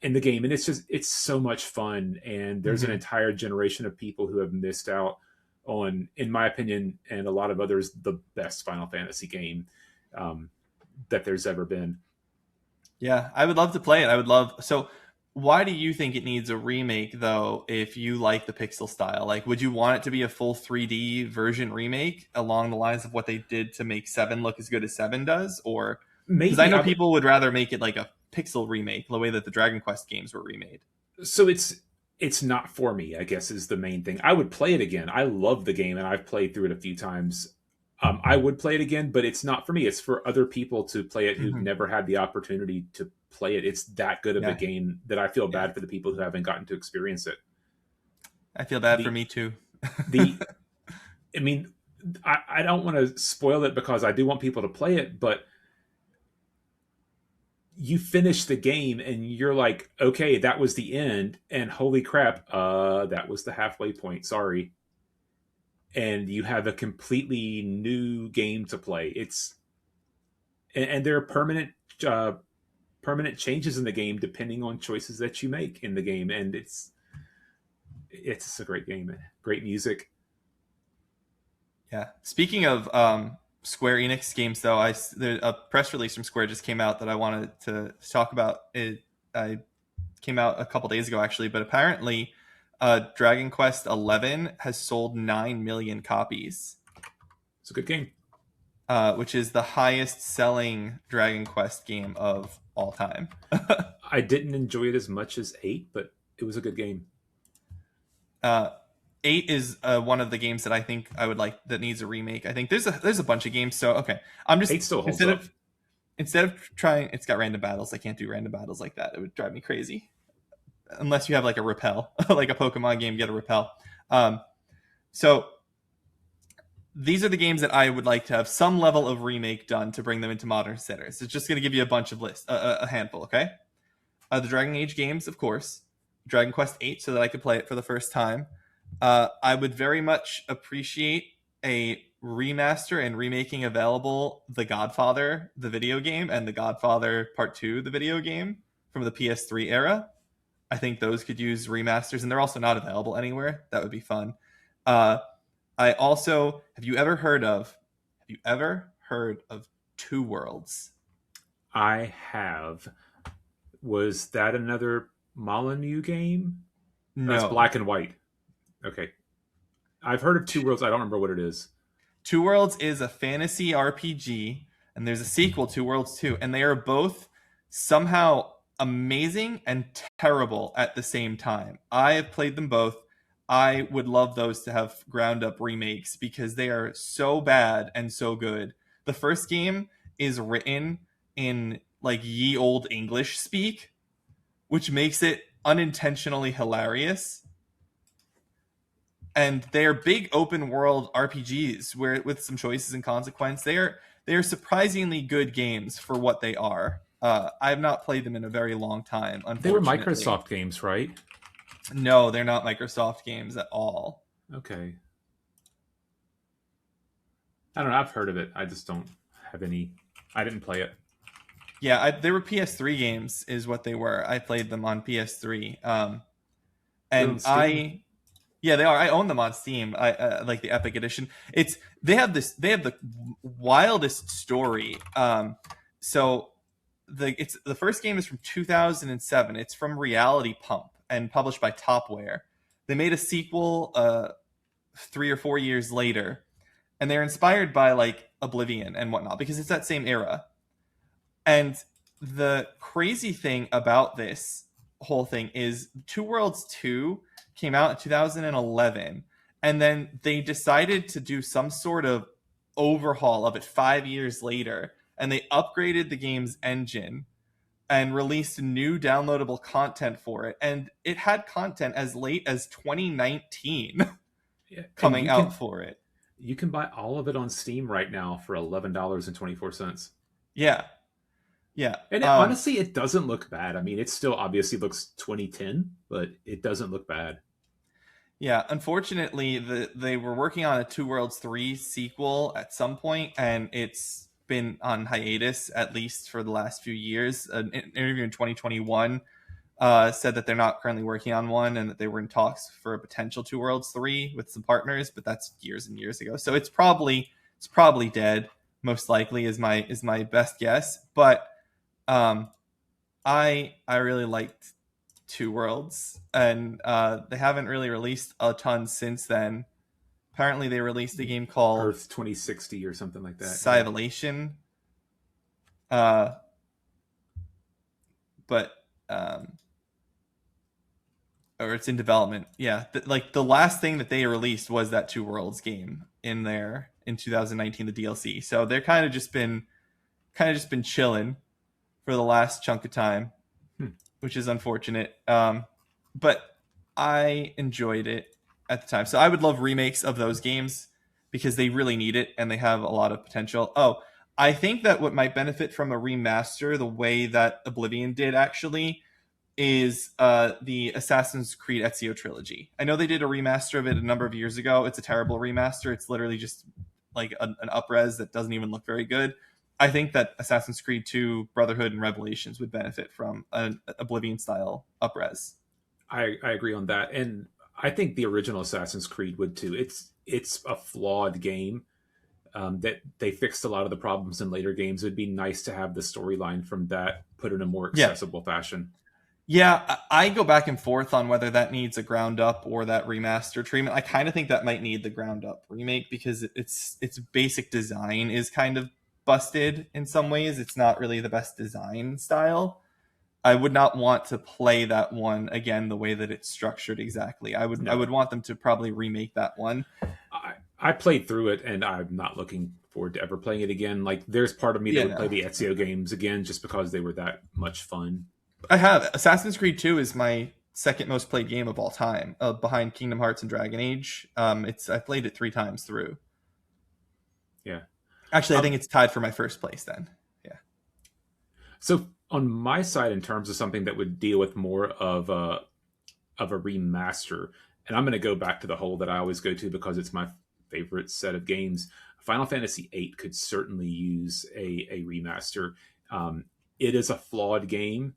in the game, and it's so much fun. And there's an entire generation of people who have missed out on, in my opinion, and a lot of others, the best Final Fantasy game that there's ever been. Yeah, I would love to play it. I would love. So, why do you think it needs a remake, though, if you like the pixel style? Like, would you want it to be a full 3D version remake along the lines of what they did to make 7 look as good as 7 does? Or, because I Maybe know people would rather make it like a pixel remake, the way that the Dragon Quest games were remade. so it's not for me, I guess, is the main thing. I would play it again. I love the game, and I've played through it a few times. I would play it again, but it's not for me. It's for other people to play it who've never had the opportunity to play it. It's that good of a game that I feel bad for the people who haven't gotten to experience it. I feel bad for me too. the I mean, I don't want to spoil it because I do want people to play it, but you finish the game and you're like, okay, that was the end, and holy crap, that was the halfway point. Sorry. And you have a completely new game to play. And there are permanent changes in the game depending on choices that you make in the game, and it's a great game. Great music. Yeah. Speaking of Square Enix games, though, a press release from Square just came out that I wanted to talk about. I came out a couple days ago, actually, but apparently Dragon Quest XI has sold 9 million copies. It's a good game. Which is the highest selling Dragon Quest game of all time. I didn't enjoy it as much as 8, but it was a good game. 8 is one of the games that I think I would like that needs a remake. I think there's a bunch of games. So okay, I'm just 8 still holds up. Instead of trying, it's got random battles. I can't do random battles like that. It would drive me crazy. Unless you have like a repel, like a Pokemon game, get a repel. So these are the games that I would like to have some level of remake done to bring them into modern settings. It's just going to give you a bunch of lists, a handful, okay? The Dragon Age games, of course. Dragon Quest VIII, so that I could play it for the first time. I would very much appreciate a remaster and remaking available The Godfather, the video game, and The Godfather Part 2, the video game, from the PS3 era. I think those could use remasters, and they're also not available anywhere. That would be fun. I also have you ever heard of Two Worlds? I have. Was that another Molyneux game? That's No. black and white. Okay. I've heard of Two Worlds. I don't remember what it is. Two Worlds is a fantasy RPG, and there's a sequel, Two Worlds 2, and they are both somehow amazing and terrible at the same time. I have played them both. I would love those to have ground up remakes because they are so bad and so good. The first game is written in like ye old English speak, which makes it unintentionally hilarious, and they're big open world RPGs where with some choices and consequence. They are surprisingly good games for what they are. I have not played them in a very long time, They were unfortunately. Microsoft games, right? No, they're not Microsoft games at all. Okay. I don't know. I've heard of it. I just don't have any. I didn't play it. Yeah, they were PS3 games, is what they were. I played them on PS3, They're on and Steam. yeah, they are. I own them on Steam. I like the Epic Edition. It's they have this. They have the wildest story. So the first game is from 2007. It's from Reality Pump and published by Topware. They made a sequel 3 or 4 years later, and they're inspired by like Oblivion and whatnot because it's that same era. And the crazy thing about this whole thing is Two Worlds 2 came out in 2011, and then they decided to do some sort of overhaul of it 5 years later, and they upgraded the game's engine and released new downloadable content for it. And it had content as late as 2019 Yeah. And coming out for it. you can buy all of it on Steam right now for $11.24. Yeah. Yeah. And honestly, it doesn't look bad. I mean, it still obviously looks 2010, but it doesn't look bad. Yeah, unfortunately, they were working on a Two Worlds 3 sequel at some point, and it's been on hiatus at least for the last few years. An interview in 2021 said that they're not currently working on one and that they were in talks for a potential Two Worlds 3 with some partners, but that's years and years ago. So it's probably dead, most likely is my best guess. But um, I really liked Two Worlds, and they haven't really released a ton since then. Apparently, they released a game called Earth 2060 or something like that. Yeah. Civilization, uh, but or it's in development. Yeah, like the last thing that they released was that Two Worlds game in there in 2019, the DLC. So they're kind of just been chilling for the last chunk of time, Hmm. which is unfortunate. But I enjoyed it at the time. So I would love remakes of those games because they really need it and they have a lot of potential. Oh, I think that what might benefit from a remaster, the way that Oblivion did actually, is the Assassin's Creed Ezio trilogy. I know they did a remaster of it a number of years ago. It's a terrible remaster. It's literally just like an upres that doesn't even look very good. I think that Assassin's Creed 2, Brotherhood, and Revelations would benefit from an Oblivion style upres. I agree on that. And I think the original Assassin's Creed would too. It's a flawed game. That they fixed a lot of the problems in later games. It'd be nice to have the storyline from that put in a more Yeah. accessible fashion. Yeah, I go back and forth on whether that needs a ground up or that remaster treatment. I kind of think that might need the ground up remake because its basic design is kind of busted in some ways. It's not really the best design style. I would not want to play that one again the way that it's structured exactly. I would No, want them to probably remake that one. I played through it, and I'm not looking forward to ever playing it again. Like, there's part of me that Yeah, would play no. the Ezio games again just because they were that much fun. I have Assassin's Creed 2 is my second most played game of all time, behind Kingdom Hearts and Dragon Age. It's I played it 3 times through. Yeah. Actually, I Um, think it's tied for my first place then. Yeah. so on my side, in terms of something that would deal with more of a remaster, and I'm going to go back to the hole that I always go to because it's my favorite set of games. Final Fantasy VIII could certainly use a remaster. It is a flawed game.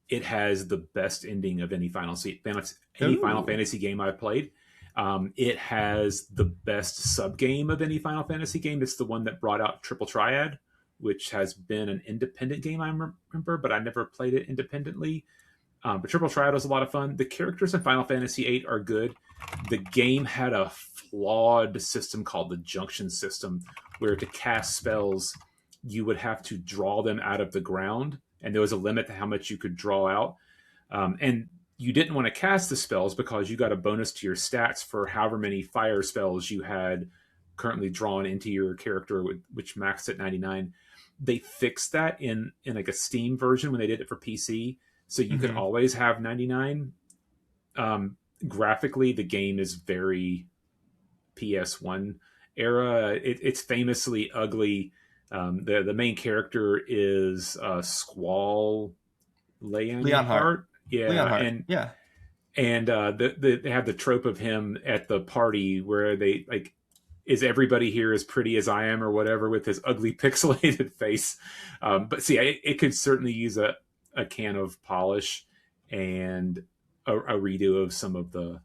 It has the best ending of any Final Ooh. Fantasy game I've played. It has the best sub game of any Final Fantasy game. It's the one that brought out Triple Triad, which has been an independent game, I remember, but I never played it independently. But Triple Triad was a lot of fun. The characters in Final Fantasy VIII are good. The game had a flawed system called the junction system, where to cast spells, you would have to draw them out of the ground, and there was a limit to how much you could draw out. And you didn't want to cast the spells because you got a bonus to your stats for however many fire spells you had currently drawn into your character, which maxed at 99. They fixed that in like a Steam version when they did it for PC, so you could Mm-hmm. always have 99. Graphically, the game is very PS1 era. It's famously ugly. The main character is Squall Leonhardt. Leonhardt. Yeah, Leonhardt. Yeah. and they have the trope of him at the party where they like, is everybody here as pretty as I am or whatever, with his ugly pixelated face. But see, it could certainly use a can of polish and a redo of some of the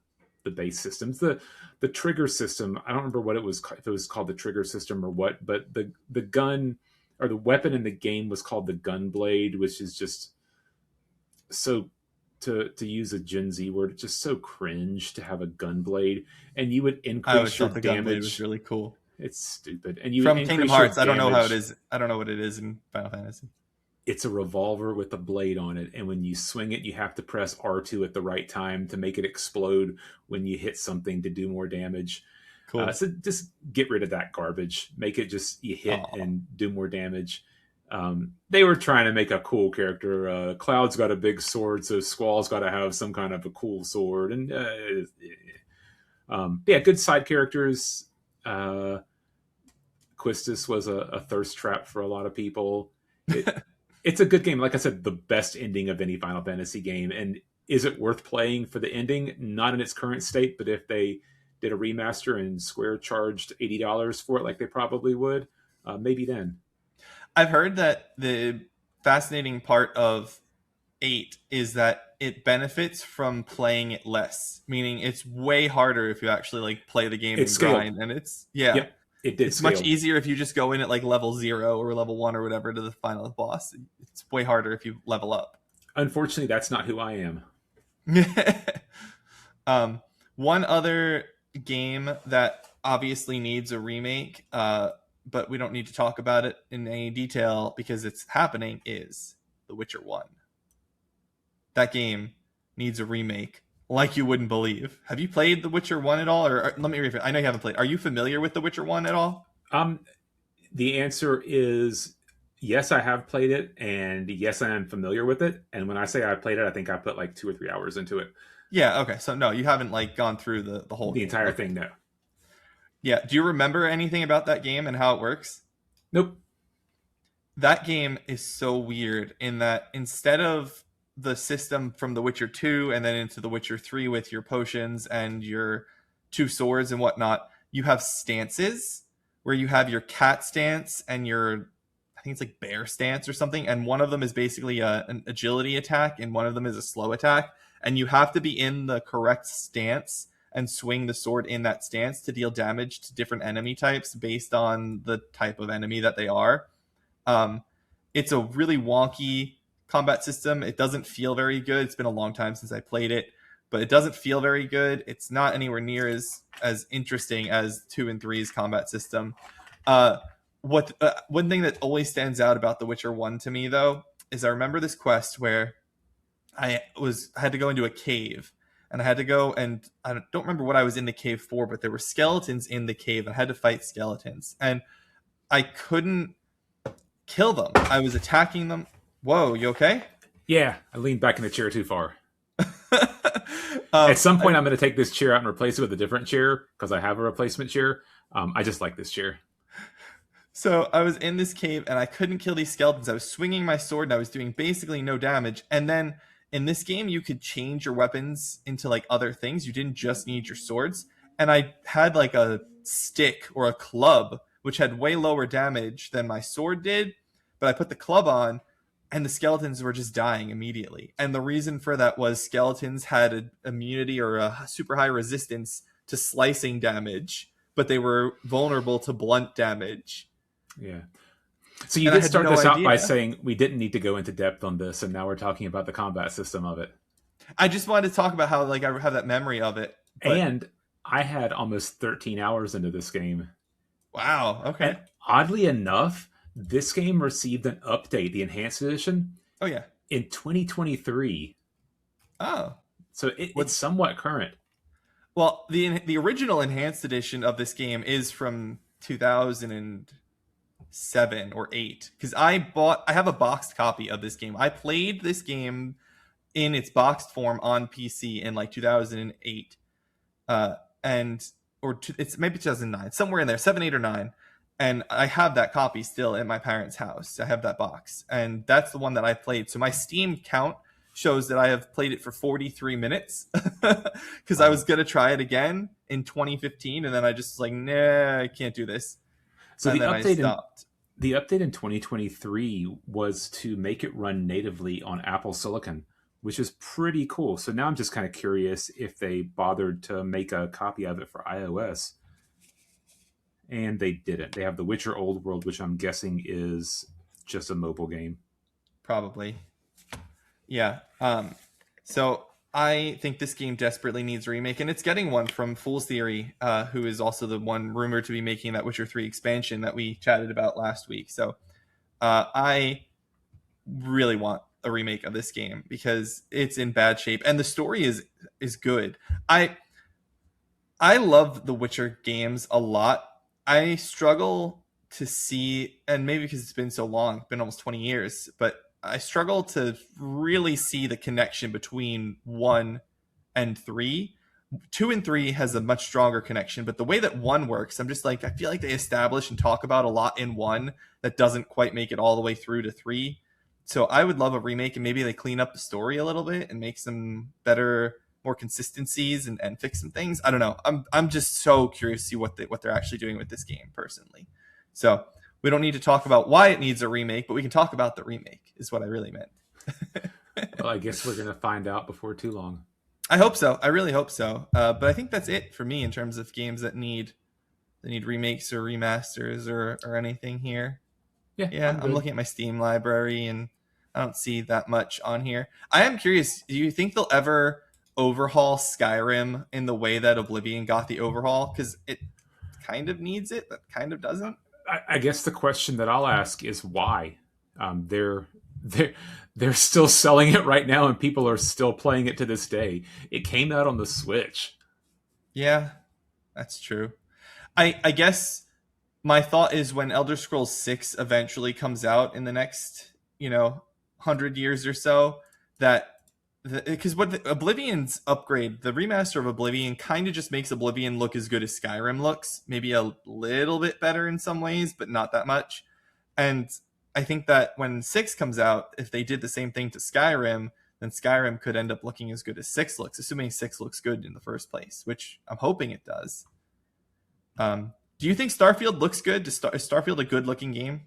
base systems. The trigger system, I don't remember what it was, if it was called the trigger system or what, but the gun or the weapon in the game was called the gun blade, which is just so, to use a Gen Z word, it's just so cringe to have a gun blade, and you would I always increase your thought the Gunblade was damage. really cool. It's stupid, and you would From Kingdom increase your Hearts, I don't know how it damage. is. I don't know what it is in Final Fantasy. It's a revolver with a blade on it, and when you swing it, you have to press R2 at the right time to make it explode when you hit something to do more damage. Cool. So just get rid of that garbage. Make it just you hit Oh, and do more damage. They were trying to make a cool character. Cloud's got a big sword, so Squall's got to have some kind of a cool sword. And yeah, good side characters. Uh, Quistis was a thirst trap for a lot of people. It's a good game. Like I said, the best ending of any Final Fantasy game. And is it worth playing for the ending? Not in its current state, but if they did a remaster and Square charged $80 for it, like they probably would, maybe then. I've heard that the fascinating part of 8 is that it benefits from playing it less, meaning it's way harder if you actually like play the game It's and scaled. grind, and it's yeah, Yep, it did it's much scale. easier if you just go in at like level 0 or level 1 or whatever to the final boss. It's way harder if you level up. Unfortunately, that's not who I am. um, one other game that obviously needs a remake, but we don't need to talk about it in any detail because it's happening, is The Witcher 1. That game needs a remake like you wouldn't believe. Have you played The Witcher 1 at all? Or let me rephrase. I know you haven't played. Are you familiar with The Witcher 1 at all? Um, the answer is yes, I have played it, and yes, I am familiar with it. And when I say I played it, I think I put like 2 or 3 hours into it. Yeah, okay. So no, you haven't like gone through the whole The game. entire Okay. thing, no. Yeah. Do you remember anything about that game and how it works? Nope. That game is so weird in that instead of the system from The Witcher 2 and then into The Witcher 3 with your potions and your two swords and whatnot, you have stances where you have your cat stance and your, I think it's like bear stance or something. And one of them is basically an agility attack and one of them is a slow attack. And you have to be in the correct stance and swing the sword in that stance to deal damage to different enemy types based on the type of enemy that they are. Um, it's a really wonky combat system. It doesn't feel very good. It's been a long time since I played it, but it doesn't feel very good. It's not anywhere near as interesting as 2 and three's combat system. One thing that always stands out about The Witcher 1 to me though is I remember this quest where I had to go into a cave and I had to go and I don't remember what I was in the cave for, but there were skeletons in the cave and I had to fight skeletons and I couldn't kill them. I was attacking them. Whoa, you okay? Yeah, I leaned back in the chair too far. At um, some point, I, I'm going to take this chair out and replace it with a different chair because I have a replacement chair. I just like this chair. so I was in this cave and I couldn't kill these skeletons. I was swinging my sword and I was doing basically no damage. And then in this game, you could change your weapons into like other things. You didn't just need your swords. And I had like a stick or a club, which had way lower damage than my sword did. But I put the club on and the skeletons were just dying immediately. And the reason for that was skeletons had an immunity or a super high resistance to slicing damage, but they were vulnerable to blunt damage. Yeah. So you And I did had start no this out by idea. saying we didn't need to go into depth on this, and now we're talking about the combat system of it. I just wanted to talk about how like I have that memory of it. But And I had almost 13 hours into this game. wow, And okay. oddly enough, this game received an update, the Enhanced Edition, Oh yeah. in 2023. Oh. So it's What somewhat current. well, the original enhanced edition of this game is from 2007 or 8 cuz I have a boxed copy of this game. I played this game in its boxed form on PC in like 2008. And it's maybe 2009, somewhere in there, 7, 8, or 9. And I have that copy still at my parents' house. I have that box, and that's the one that I played. So my Steam count shows that I have played it for 43 minutes because I Wow. was gonna try it again in 2015, and then I just like, nah, I can't do this, So and then I stopped. the update in 2023 was to make it run natively on Apple Silicon, which is pretty cool. So now I'm just kind of curious if they bothered to make a copy of it for iOS, and they didn't. They have The Witcher Old World, which I'm guessing is just a mobile game. Probably, yeah. So I think this game desperately needs a remake, and it's getting one from Fool's Theory, who is also the one rumored to be making that Witcher 3 expansion that we chatted about last week. So I really want a remake of this game because it's in bad shape, and the story is good. I I love the Witcher games a lot. I struggle to see, and maybe because it's been so long, been almost 20 years, but I struggle to really see the connection between 1 and 3. 2 and 3 has a much stronger connection, but the way that 1 works, I'm just like, I feel like they establish and talk about a lot in 1 that doesn't quite make it all the way through to 3. So I would love a remake, and maybe they clean up the story a little bit and make some better, more consistencies, and fix some things. I don't know. I'm just so curious to see what they're actually doing with this game personally. So we don't need to talk about why it needs a remake, but we can talk about the remake. Is what I really meant. Well, I guess we're going to find out before too long. I hope so. I really hope so. But I think that's it for me in terms of games that need remakes or remasters or anything here. Yeah, Yeah, I'm I'm good. looking at my Steam library and I don't see that much on here. I am curious, do you think they'll ever overhaul Skyrim in the way that Oblivion got the overhaul? Because it kind of needs it, but kind of doesn't. I guess the question that I'll ask is why. They're they're still selling it right now, and people are still playing it to this day. It came out on the Switch. Yeah, that's true. I guess my thought is when Elder Scrolls 6 eventually comes out in the next, 100 years or so, that because what the Oblivion's upgrade, the remaster of Oblivion kind of just makes Oblivion look as good as Skyrim looks, maybe a little bit better in some ways, but not that much. And I think that when 6 comes out, if they did the same thing to Skyrim, then Skyrim could end up looking as good as 6 looks, assuming 6 looks good in the first place, which I'm hoping it does. Do you think Starfield looks good? Is Starfield a good looking game?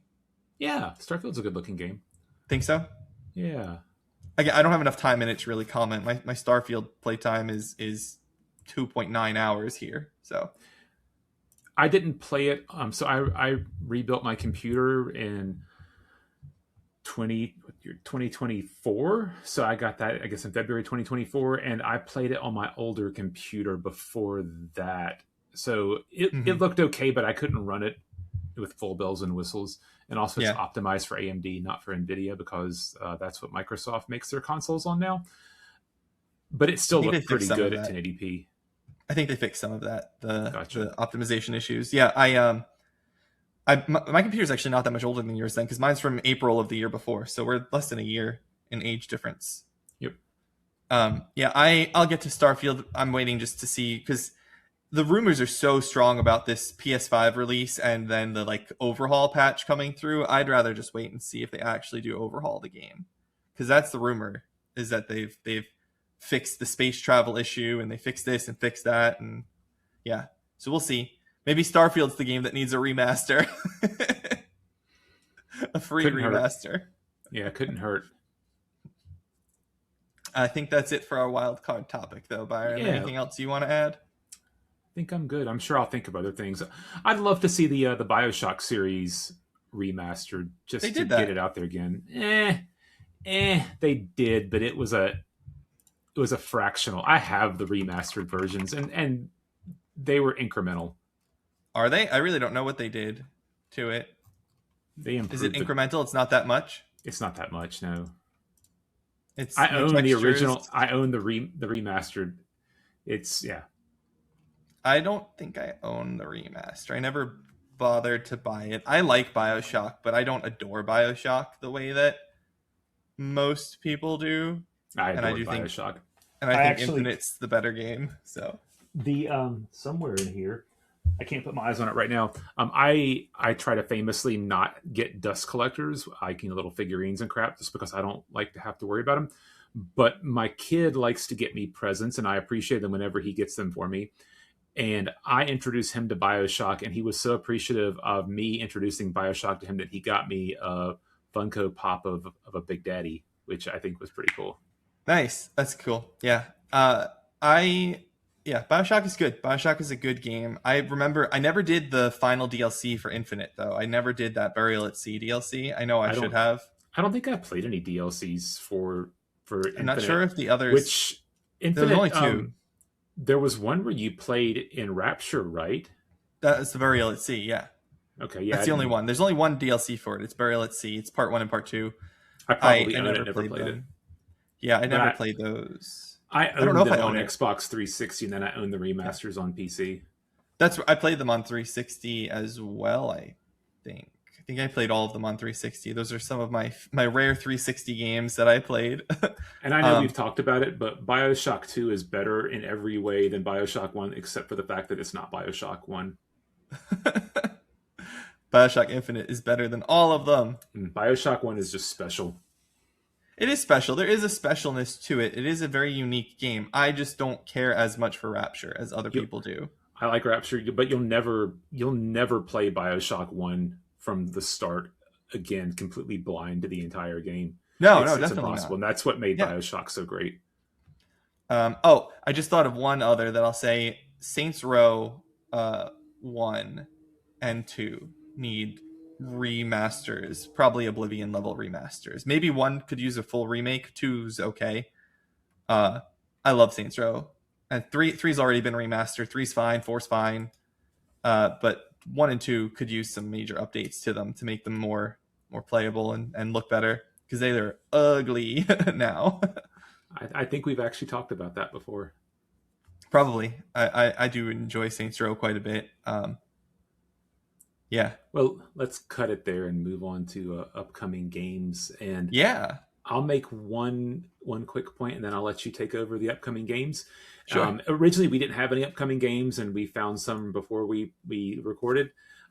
Yeah, Starfield's a good looking game. Think so? Yeah, Again, I don't have enough time in it to really comment. My Starfield playtime is 2.9 hours here. So I didn't play it. So I rebuilt my computer in 2024. So I got that, I guess, in February 2024, and I played it on my older computer before that. So it mhm. looked okay, but I couldn't run it with full bells and whistles. And also, it's Yeah, optimized for AMD, not for NVIDIA, because that's what Microsoft makes their consoles on now. But it I still think they looked fixed pretty some of good at that. 1080p. I think they fixed some of that, Gotcha. the optimization issues. Yeah, my computer's actually not that much older than yours then, because mine's from April of the year before, so we're less than a year in age difference. Yep. Yeah, I'll get to Starfield. I'm waiting just to see because the rumors are so strong about this PS5 release and then the like overhaul patch coming through. I'd rather just wait and see if they actually do overhaul the game, because that's the rumor, is that they've fixed the space travel issue and they fixed this and fixed that, and yeah. So we'll see. Maybe Starfield's the game that needs a remaster, a free Couldn't hurt. remaster. Yeah, couldn't hurt. I think that's it for our wild card topic, though, Byron. Yeah, Anything else you want to add? think I'm good. I'm sure I'll think of other things. I'd love to see the Bioshock series remastered They just to did get it that. out there again. They did, but it was a fractional. I have the remastered versions, and they were incremental. Are they? I really don't know what they did to it. They Is it improved the. incremental? It's not that much. It's not that much, no. It's I new own the original. textures. I own the remastered. It's yeah. I don't think I own the remaster. I never bothered to buy it. I like BioShock, but I don't adore BioShock the way that most people do. I And I adored do think Bioshock. and I I think actually Infinite's the better game. So the somewhere in here. I can't put my eyes on it right now. I try to famously not get dust collectors, like little figurines and crap, just because I don't like to have to worry about them. But my kid likes to get me presents, and I appreciate them whenever he gets them for me. And I introduced him to Bioshock, and he was so appreciative of me introducing Bioshock to him that he got me a Funko Pop of a Big Daddy, which I think was pretty cool. nice. That's cool. Yeah. I yeah, BioShock is good. BioShock is a good game. I remember I never did the final DLC for Infinite though. I never did that Burial at Sea DLC. I know I I should don't have. I don't think I played any DLCs for I'm not sure Infinite, if the others. which There's only Infinite two. there was one where you played in Rapture, right? That's the Burial at Sea. Yeah, Okay, yeah, that's the only one. There's only one DLC for it. It's Burial at Sea. It's part one and part two. I I probably I own it, never never played played it. them. Yeah, I But never played those. I I don't know owned if I them on own it. Xbox 360, and then I owned the Yeah, remasters on PC. I played them on 360 as well. I think I played all of them on 360. Those are some of my rare 360 games that I played. And I know we've um, talked about it, but Bioshock 2 is better in every way than Bioshock 1, except for the fact that it's not Bioshock 1. Bioshock Infinite is better than all of them. Bioshock 1 is just special. It is special. There is a specialness to it. It is a very unique game. I just don't care as much for Rapture as other You, people do. I like Rapture, but you'll never play Bioshock 1 from the start again, completely blind to the entire game. No, no, It's definitely impossible, not. and that's what made Yeah. Bioshock so great. Oh, I just thought of one other that I'll say. Saints Row 1 and 2 need remasters, probably Oblivion level remasters. Maybe 1 could use a full remake. 2's okay. Uh, I love Saints Row. And 3's already been remastered. 3's fine. 4's fine. But 1 and 2 could use some major updates to them to make them more playable and look better because they're ugly now. I think we've actually talked about that before. Probably. I do enjoy Saints Row quite a bit. Yeah. Well, let's cut it there and move on to upcoming games. And Yeah. I'll make one quick point, and then I'll let you take over the upcoming games. Sure. Originally, we didn't have any upcoming games, and we found some before we recorded.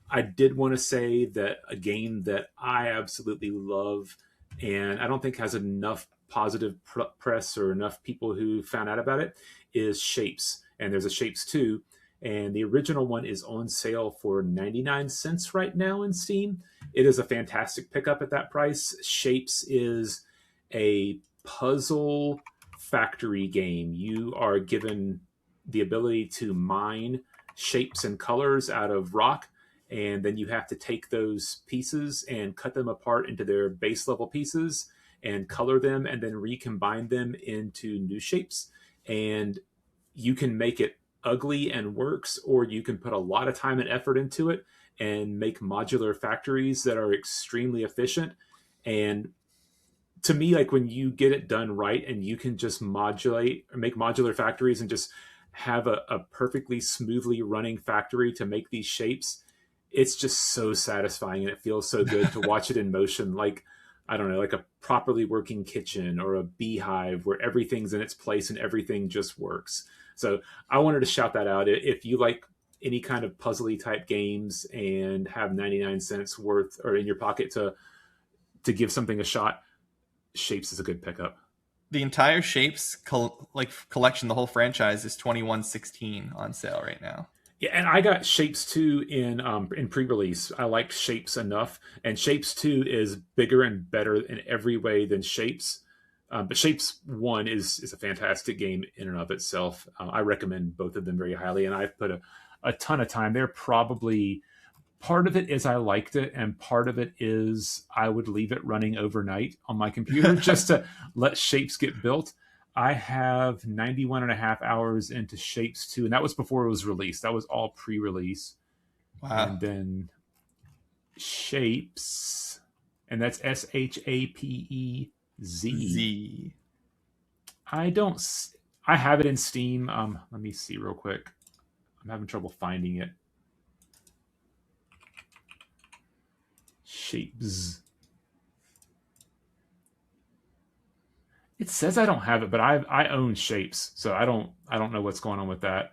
I did want to say that a game that I absolutely love, and I don't think has enough positive press or enough people who found out about it, is Shapes. And there's a Shapes 2, and the original one is on sale for 99 cents right now in Steam. It is a fantastic pickup at that price. Shapes is a puzzle factory game. You are given the ability to mine shapes and colors out of rock, and then you have to take those pieces and cut them apart into their base level pieces and color them and then recombine them into new shapes. And you can make it ugly and works, or you can put a lot of time and effort into it and make modular factories that are extremely efficient. And to me, like when you get it done right and you can just modulate or make modular factories and just have a perfectly smoothly running factory to make these shapes, it's just so satisfying and it feels so good to watch it in motion. Like, I don't know, like a properly working kitchen or a beehive where everything's in its place and everything just works. So I wanted to shout that out. If you like any kind of puzzly type games and have 99 cents worth or in your pocket to give something a shot, Shapes is a good pickup. The entire Shapes collection, the whole franchise is 21.16 on sale right now. Yeah, and I got Shapes 2 in pre-release. I liked Shapes enough, and Shapes 2 is bigger and better in every way than Shapes. But Shapes One is a fantastic game in and of itself. I recommend both of them very highly, and I've put a ton of time there. Probably part of it is I liked it, and part of it is I would leave it running overnight on my computer just to let Shapes get built. I have 91 and a half hours into Shapes 2, and that was before it was released. That was all pre-release. Wow. And then Shapes, and that's Shapez. Z. I don't. I have it in Steam. Let me see real quick. I'm having trouble finding it. Shapes. It says I don't have it, but I own Shapes, so I don't know what's going on with that.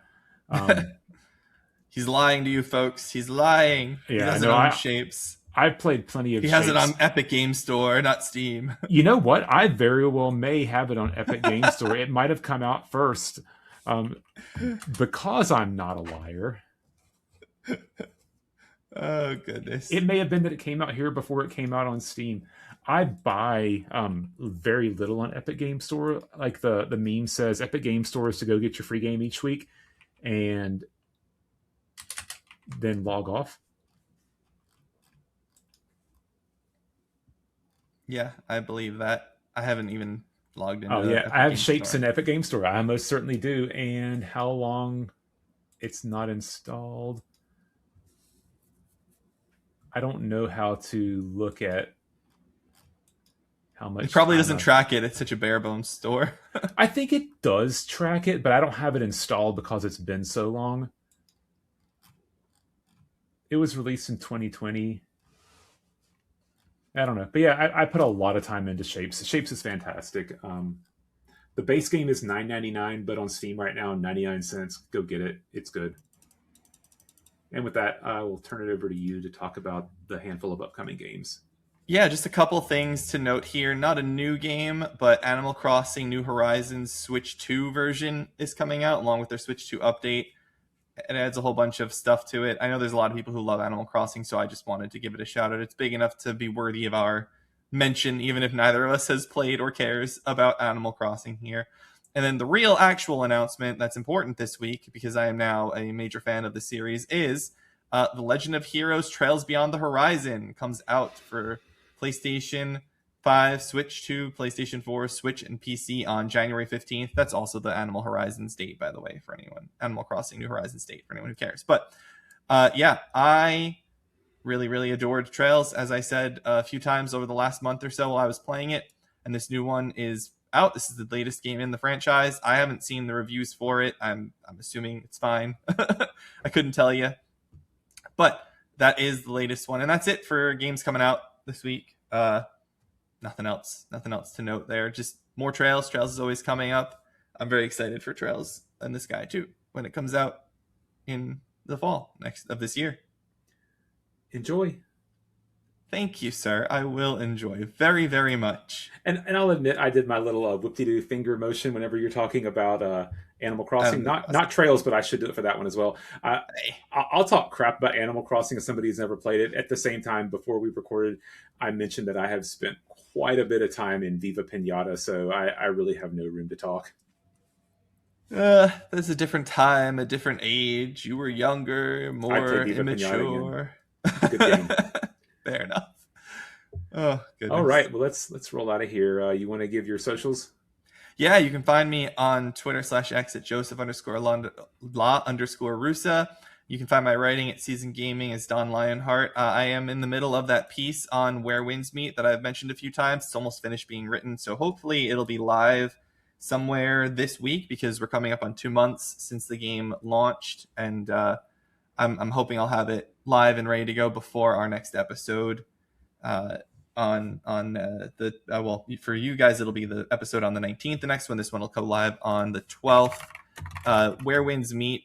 He's lying to you, folks. He's lying. He Yeah, I doesn't know. own Shapes. I've played plenty of He Shapes. has it on Epic Game Store, not Steam. You know what? I very well may have it on Epic Game Store. It might have come out first. Because I'm not a liar. Oh, goodness. It may have been that it came out here before it came out on Steam. I buy very little on Epic Game Store. Like the meme says, Epic Game Store is to go get your free game each week and then log off. Yeah, I believe that. I haven't even logged into Oh yeah, Epic I have Game Shapes Store. in Epic Game Store. I most certainly do. And how long it's not installed? I don't know how to look at how much. It probably doesn't track it. It's such a bare bones store. I think it does track it, but I don't have it installed because it's been so long. It was released in 2020. I don't know, but yeah, I put a lot of time into Shapes. Shapes is fantastic. The base game is $9.99, but on Steam right now, 99 cents. Go get it; it's good. And with that, I will turn it over to you to talk about the handful of upcoming games. Yeah, just a couple things to note here. Not a new game, but Animal Crossing New Horizons Switch 2 version is coming out along with their Switch 2 update. It adds a whole bunch of stuff to it. I know there's a lot of people who love Animal Crossing, so I just wanted to give it a shout out. It's big enough to be worthy of our mention, even if neither of us has played or cares about Animal Crossing here. And then the real actual announcement that's important this week, because I am now a major fan of the series, is The Legend of Heroes Trails Beyond the Horizon comes out for PlayStation 5, Switch 2, PlayStation 4, Switch, and PC on January 15th. That's also the Animal Horizons date, by the way, for anyone. Animal Crossing New Horizons date, for anyone who cares. But yeah, I really, really adored Trails, as I said a few times over the last month or so while I was playing it. And this new one is out. This is the latest game in the franchise. I haven't seen the reviews for it. I'm assuming it's fine. I couldn't tell you. But that is the latest one. And that's it for games coming out this week. Nothing else to note there. Just more Trails. Trails is always coming up. I'm very excited for Trails and this guy too when it comes out in the fall of this year. Enjoy. Thank you, sir. I will enjoy very, very much. And I'll admit, I did my little whoop-de-doo finger motion whenever you're talking about Animal Crossing. Not Trails, but I should do it for that one as well. I'll talk crap about Animal Crossing as somebody who's never played it. At the same time, before we recorded, I mentioned that I have spent quite a bit of time in Viva Pinata, so I really have no room to talk. There's a different time, a different age. You were younger, more immature. Good game. Fair enough. Oh, goodness. All right. Well, let's roll out of here. You want to give your socials? Yeah, you can find me on Twitter/X at Joseph_La_Russa. You can find my writing at Season Gaming as Don Lionheart. I am in the middle of that piece on Where Winds Meet that I've mentioned a few times. It's almost finished being written, so hopefully it'll be live somewhere this week because we're coming up on 2 months since the game launched, and I'm hoping I'll have it live and ready to go before our next episode. Well, for you guys it'll be the episode on the 19th. The next one, this one will go live on the 12th. Where Winds Meet,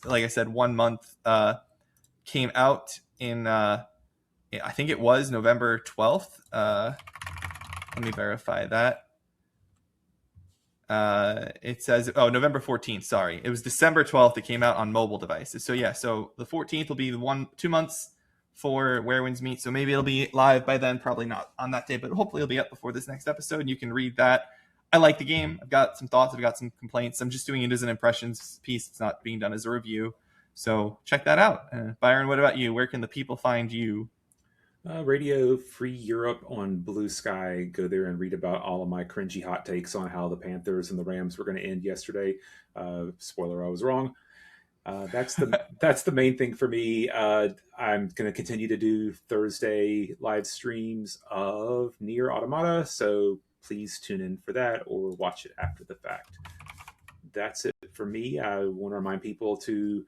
like I said, 1 month, came out in I think it was November 12th. Let me verify that. It says November 14th. Sorry, it was December 12th. It came out on mobile devices. So yeah, so the 14th will be 2 months for Where Winds Meet. So maybe it'll be live by then. Probably not on that day, but hopefully it'll be up before this next episode. You can read that I like the game. I've got some thoughts. I've got some complaints. I'm just doing it as an impressions piece. It's not being done as a review. So check that out. Byron, what about you? Where can the people find you? Radio Free Europe on Blue Sky. Go there and read about all of my cringy hot takes on how the Panthers and the Rams were going to end yesterday. Spoiler, I was wrong. That's the main thing for me. I'm going to continue to do Thursday live streams of Near Automata, so please tune in for that or watch it after the fact. That's it for me. I want to remind people to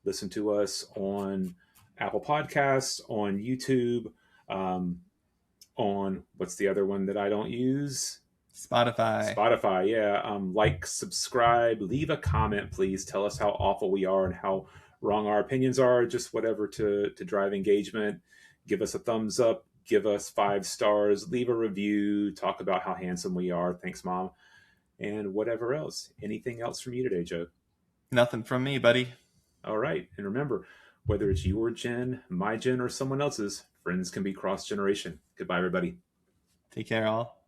listen to us on Apple Podcasts, on YouTube, um, on what's the other one that I don't use? Spotify. Spotify, yeah. Like, subscribe, leave a comment, please. Tell us how awful we are and how wrong our opinions are. Just whatever to drive engagement. Give us a thumbs up. Give us 5 stars. Leave a review. Talk about how handsome we are. Thanks, Mom. And whatever else. Anything else from you today, Joe? Nothing from me, buddy. All right. And remember, whether it's your gen, my gen, or someone else's, friends can be cross generation. Goodbye, everybody. Take care, all.